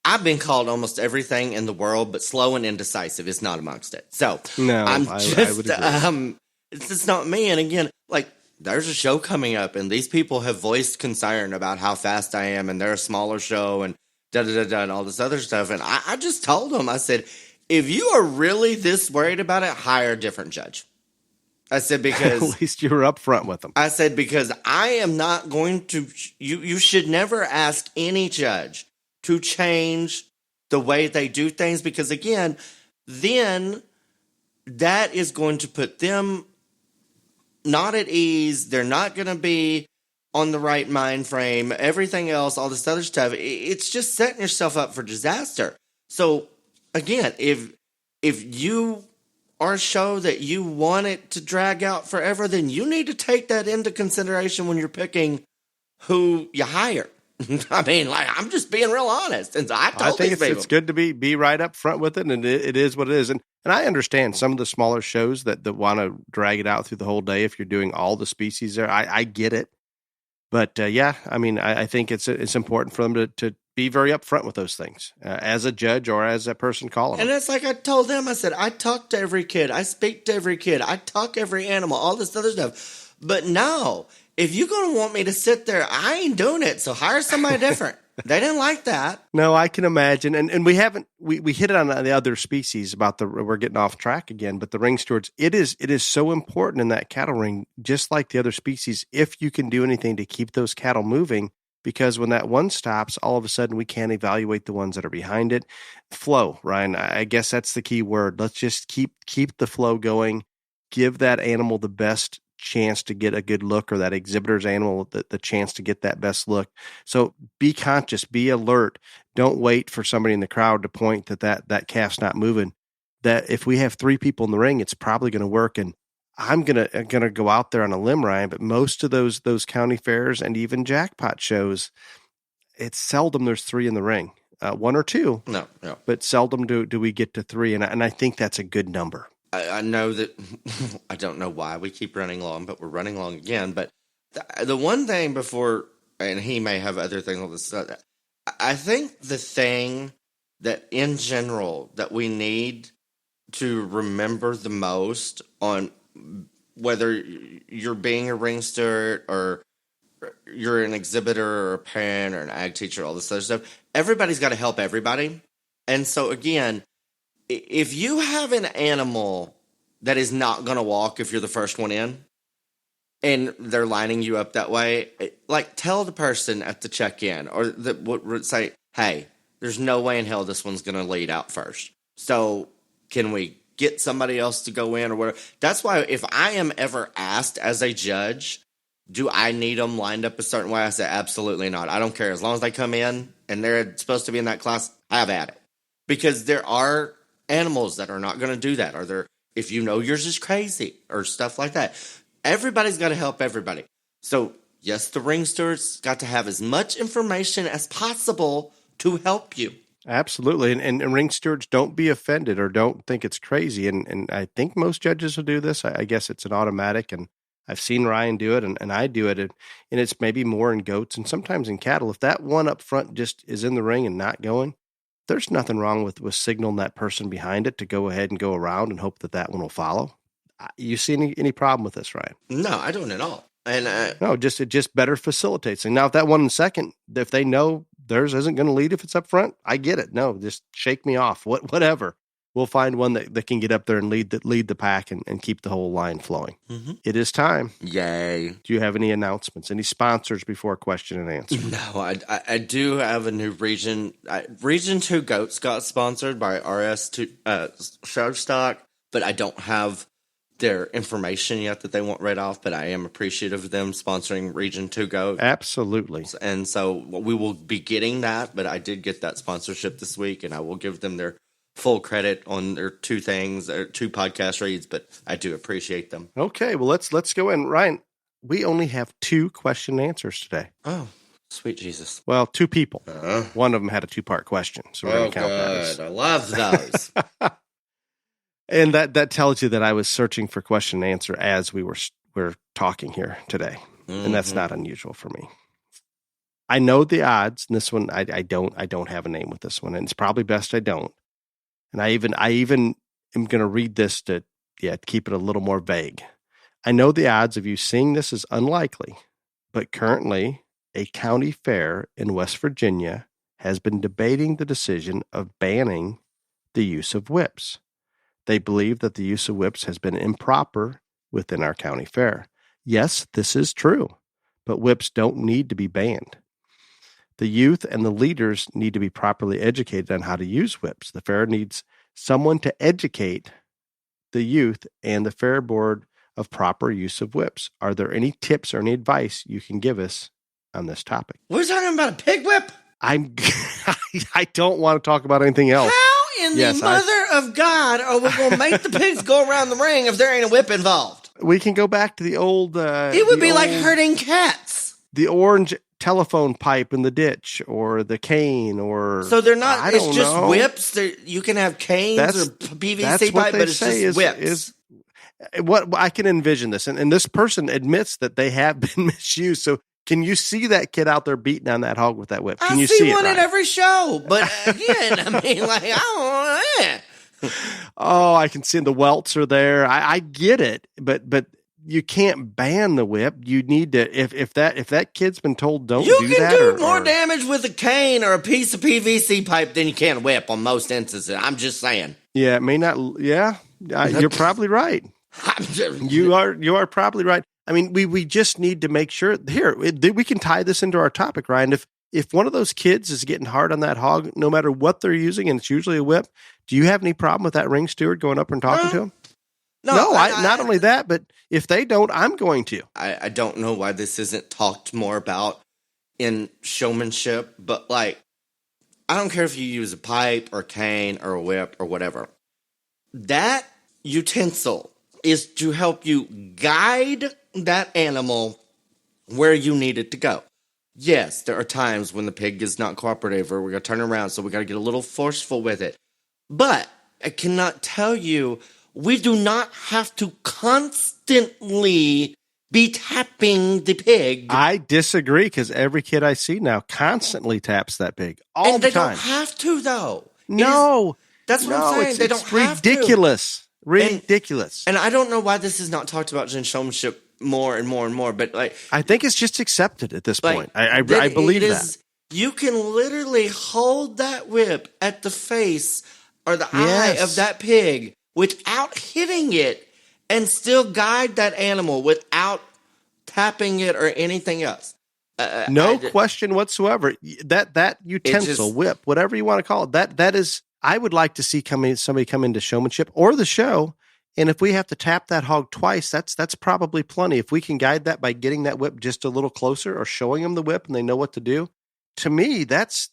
I've been called almost everything in the world, but slow and indecisive is not amongst it. So no, I would agree. It's just not me. And again, like, there's a show coming up, and these people have voiced concern about how fast I am, and they're a smaller show, and and all this other stuff. And I just told them, I said, if you are really this worried about it, hire a different judge. I said, because at least you were upfront with them. I said, because I am not going to, you should never ask any judge to change the way they do things, because again, then that is going to put them not at ease. They're not going to be on the right mind frame, everything else, all this other stuff. It's just setting yourself up for disaster. So again, if you are a show that you want it to drag out forever, then you need to take that into consideration when you're picking who you hire. I mean, like, I'm just being real honest. And so I think it's good to be right up front with it, and it is what it is. And I understand some of the smaller shows that want to drag it out through the whole day if you're doing all the species there. I get it. But yeah, I mean, I think it's important for them to be very upfront with those things as a judge or as a person calling them. And it's like I told them, I said, I talk to every kid. I speak to every kid. I talk every animal, all this other stuff. But no, if you're going to want me to sit there, I ain't doing it. So hire somebody different. They didn't like that. No, I can imagine. And we haven't, we hit it on the other species about we're getting off track again, but the ring stewards, it is so important in that cattle ring, just like the other species, if you can do anything to keep those cattle moving, because when that one stops, all of a sudden we can't evaluate the ones that are behind it. Flow, Ryan, I guess that's the key word. Let's just keep the flow going, give that animal the best chance to get a good look, or that exhibitor's animal the chance to get that best look. So be conscious, be alert. Don't wait for somebody in the crowd to point that calf's not moving. That if we have 3 people in the ring, it's probably going to work. And I'm gonna go out there on a limb, Ryan, but most of those county fairs and even jackpot shows, it's seldom there's 3 in the ring. 1 or 2. No. But seldom do we get to 3, and I think that's a good number. I know that I don't know why we keep running long, but we're running long again. But the one thing before, and he may have other things on this, I think the thing that in general that we need to remember the most on whether you're being a ring steward or you're an exhibitor or a parent or an ag teacher, all this other stuff, everybody's got to help everybody. And so again, if you have an animal that is not going to walk if you're the first one in and they're lining you up that way, like tell the person at the check-in or would say, hey, there's no way in hell this one's going to lead out first. So can we get somebody else to go in or whatever? That's why if I am ever asked as a judge, do I need them lined up a certain way? I say, absolutely not. I don't care. As long as they come in and they're supposed to be in that class, have at it. Because there are animals that are not going to do that. Or if you know yours is crazy or stuff like that. Everybody's got to help everybody. So, yes, the ring stewards got to have as much information as possible to help you. Absolutely. And ring stewards, don't be offended or don't think it's crazy. And I think most judges will do this. I guess it's an automatic, and I've seen Ryan do it, and I do it. And it's maybe more in goats and sometimes in cattle. If that one up front just is in the ring and not going, there's nothing wrong with signaling that person behind it to go ahead and go around and hope that one will follow. You see any problem with this, Ryan? No, I don't at all. And no, it just better facilitates. And now if that one in second, if they know theirs isn't going to lead if it's up front, I get it. No, just shake me off. Whatever. We'll find one that can get up there and lead the pack and keep the whole line flowing. Mm-hmm. It is time. Yay. Do you have any announcements, any sponsors before question and answer? No, I do have a new region. Region 2 Goats got sponsored by RS2 Show Stock, but I don't have their information yet that they want read off, but I am appreciative of them sponsoring Region 2 Goat. Absolutely. And so we will be getting that, but I did get that sponsorship this week, and I will give them their full credit on their 2 podcast reads, but I do appreciate them. Okay, well, let's go in. Ryan, we only have 2 question and answers today. Oh, sweet Jesus. Well, 2 people. One of them had a 2-part question, so we're going to count that. I love those. And that tells you that I was searching for question and answer as we're talking here today, and that's not unusual for me. I know the odds, and this one I don't have a name with this one, and it's probably best I don't. And I even am going to read this to keep it a little more vague. I know the odds of you seeing this is unlikely, but currently a county fair in West Virginia has been debating the decision of banning the use of whips. They believe that the use of whips has been improper within our county fair. Yes, this is true, but whips don't need to be banned. The youth and the leaders need to be properly educated on how to use whips. The fair needs someone to educate the youth and the fair board of proper use of whips. Are there any tips or any advice you can give us on this topic? We're talking about a pig whip? I don't want to talk about anything else. How in the mother of God are we going to make the pigs go around the ring if there ain't a whip involved? We can go back to the old... it would be like herding cats. The orange telephone pipe in the ditch, or the cane, or... So they're not... It's just whips? You can have canes or PVC pipe, but it's just whips. What I can envision this, and this person admits that they have been misused, so... Can you see that kid out there beating on that hog with that whip? Can you see it, one Ryan? At every show, but again, I mean, like, I don't know. Oh, I can see the welts are there. I get it, but you can't ban the whip. You need to if that kid's been told don't do that. You can do more damage with a cane or a piece of PVC pipe than you can a whip on most instances. I'm just saying. Yeah, it may not. Yeah, you're probably right. You are probably right. I mean, we just need to make sure here we can tie this into our topic, Ryan. If one of those kids is getting hard on that hog, no matter what they're using, and it's usually a whip, do you have any problem with that ring steward going up and talking to him? No, not only that, but if they don't, I'm going to. I don't know why this isn't talked more about in showmanship, but like, I don't care if you use a pipe or cane or a whip or whatever. That utensil is to help you guide that animal where you need it to go. Yes, there are times when the pig is not cooperative or we're going to turn around, so we got to get a little forceful with it. But I cannot tell you, we do not have to constantly be tapping the pig. I disagree, because every kid I see now constantly taps that pig all the time. And they don't have to, though. No. That's what I'm saying. They don't have to. Ridiculous. Ridiculous. And I don't know why this is not talked about in showmanship more and more and more, but like, I think it's just accepted at this point. I believe that. You can literally hold that whip at the face or the eye of that pig without hitting it and still guide that animal without tapping it or anything else. No question whatsoever. That utensil, whip, whatever you want to call it, that is, I would like to see somebody come into showmanship or the show. And if we have to tap that hog twice, that's probably plenty. If we can guide that by getting that whip just a little closer or showing them the whip and they know what to do, to me, that's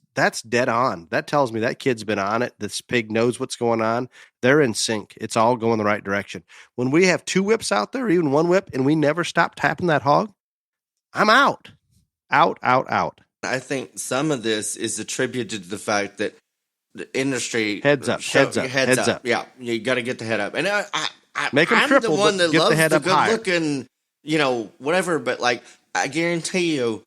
dead on. That tells me that kid's been on it. This pig knows what's going on. They're in sync. It's all going the right direction. When we have 2 whips out there, or even 1 whip, and we never stop tapping that hog, I'm out. Out. I think some of this is attributed to the fact that the industry heads up. Yeah, you got to get the head up. And make them I'm triple, the one that get loves the head up good higher. looking, whatever. But like, I guarantee you,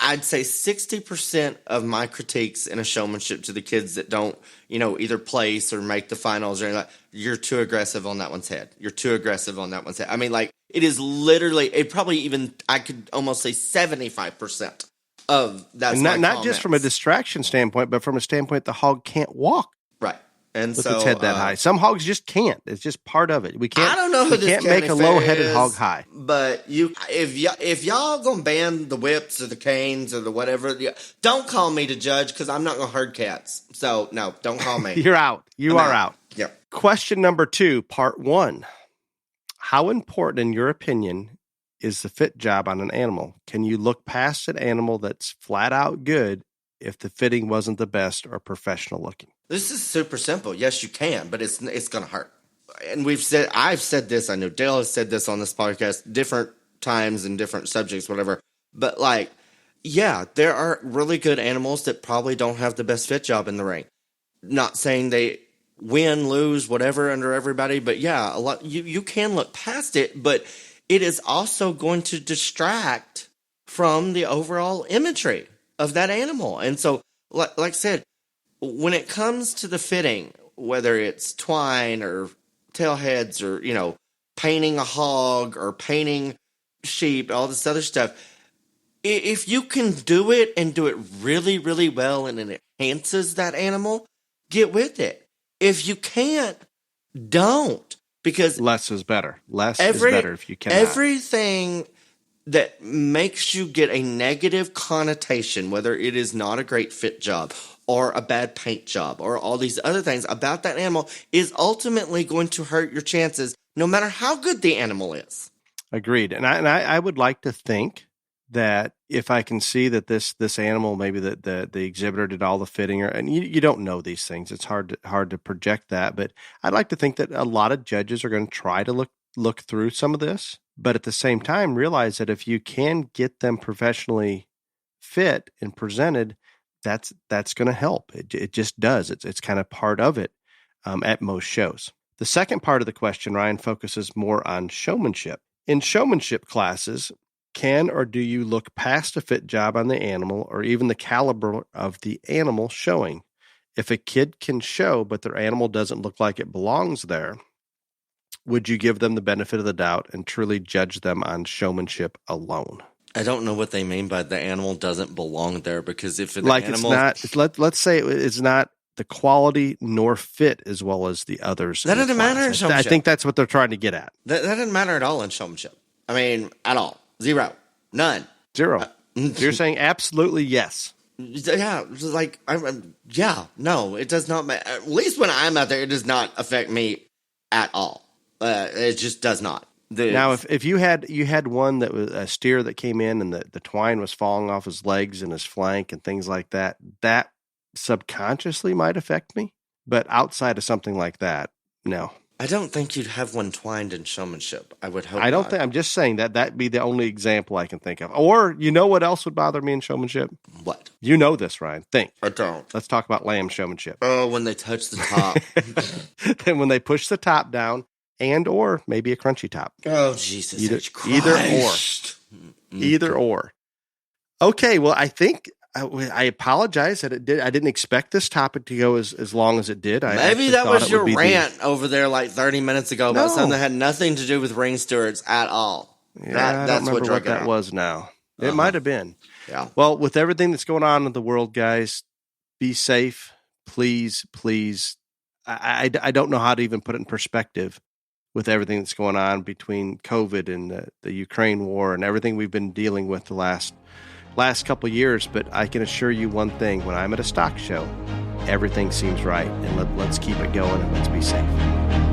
I'd say 60% of my critiques in a showmanship to the kids that don't, either place or make the finals or anything, you're too aggressive on that one's head. You're too aggressive on that one's head. I mean, like, it is literally, I could almost say 75% of that's and not just from a distraction standpoint, but from a standpoint the hog can't walk. Right. And with so its head that high. Some hogs just can't. It's just part of it. We can't. I don't know who we can't make a low-headed hog high. But if y'all gonna ban the whips or the canes or the whatever, don't call me to judge, because I'm not gonna herd cats. So no, don't call me. You're out. You are out. Yep. Question number 2, part 1. How important, in your opinion, is the fit job on an animal? Can you look past an animal that's flat out good if the fitting wasn't the best or professional looking? This is super simple. Yes, you can, but it's going to hurt. And I've said this. I know Dale has said this on this podcast, different times and different subjects, whatever. But like, yeah, there are really good animals that probably don't have the best fit job in the ring. Not saying they win, lose, whatever under everybody, but yeah, a lot. You can look past it, but it is also going to distract from the overall imagery of that animal. And so, like I said, when it comes to the fitting, whether it's twine or tail heads or, painting a hog or painting sheep, all this other stuff, if you can do it and do it really, really well and it enhances that animal, get with it. If you can't, don't. Because less is better. Less is better if you cannot. Everything that makes you get a negative connotation, whether it is not a great fit job or a bad paint job or all these other things about that animal, is ultimately going to hurt your chances no matter how good the animal is. Agreed. And I would like to think that if I can see that this animal, maybe the exhibitor did all the fitting, and you don't know these things. It's hard to project that, but I'd like to think that a lot of judges are going to try to look through some of this, but at the same time realize that if you can get them professionally fit and presented, that's going to help. It just does. It's kind of part of it at most shows. The second part of the question, Ryan, focuses more on showmanship. In showmanship classes, can or do you look past a fit job on the animal or even the caliber of the animal showing? If a kid can show, but their animal doesn't look like it belongs there, would you give them the benefit of the doubt and truly judge them on showmanship alone? I don't know what they mean by the animal doesn't belong there, because if it's not, let's say it's not the quality nor fit as well as the others. That doesn't matter in showmanship. I think that's what they're trying to get at. That doesn't matter at all in showmanship. I mean, at all. 0. None. 0. You're saying absolutely yes. Yeah, no, it does not matter. At least when I'm out there, it does not affect me at all. It just does not. Now, if you had one that was a steer that came in and the twine was falling off his legs and his flank and things like that, that subconsciously might affect me. But outside of something like that, no. I don't think you'd have one twined in showmanship. I would hope I don't not. think. I'm just saying that'd be the only example I can think of. Or you know what else would bother me in showmanship? What? You know this, Ryan. Think. I don't. Let's talk about lamb showmanship. Oh, when they touch the top. Then when they push the top down, and or maybe a crunchy top. Oh, Jesus. Either or. Okay, well, I think I apologize that I didn't expect this topic to go as long as it did. Maybe that was your rant over there like 30 minutes ago about something that had nothing to do with ring stewards at all. Yeah, that's what that was now. It might have been. Yeah. Well, with everything that's going on in the world, guys, be safe. Please, please. I don't know how to even put it in perspective with everything that's going on between COVID and the Ukraine war and everything we've been dealing with the last couple of years. But I can assure you one thing: when I'm at a stock show, everything seems right, and let's keep it going and let's be safe.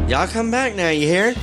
Y'all come back now, you hear?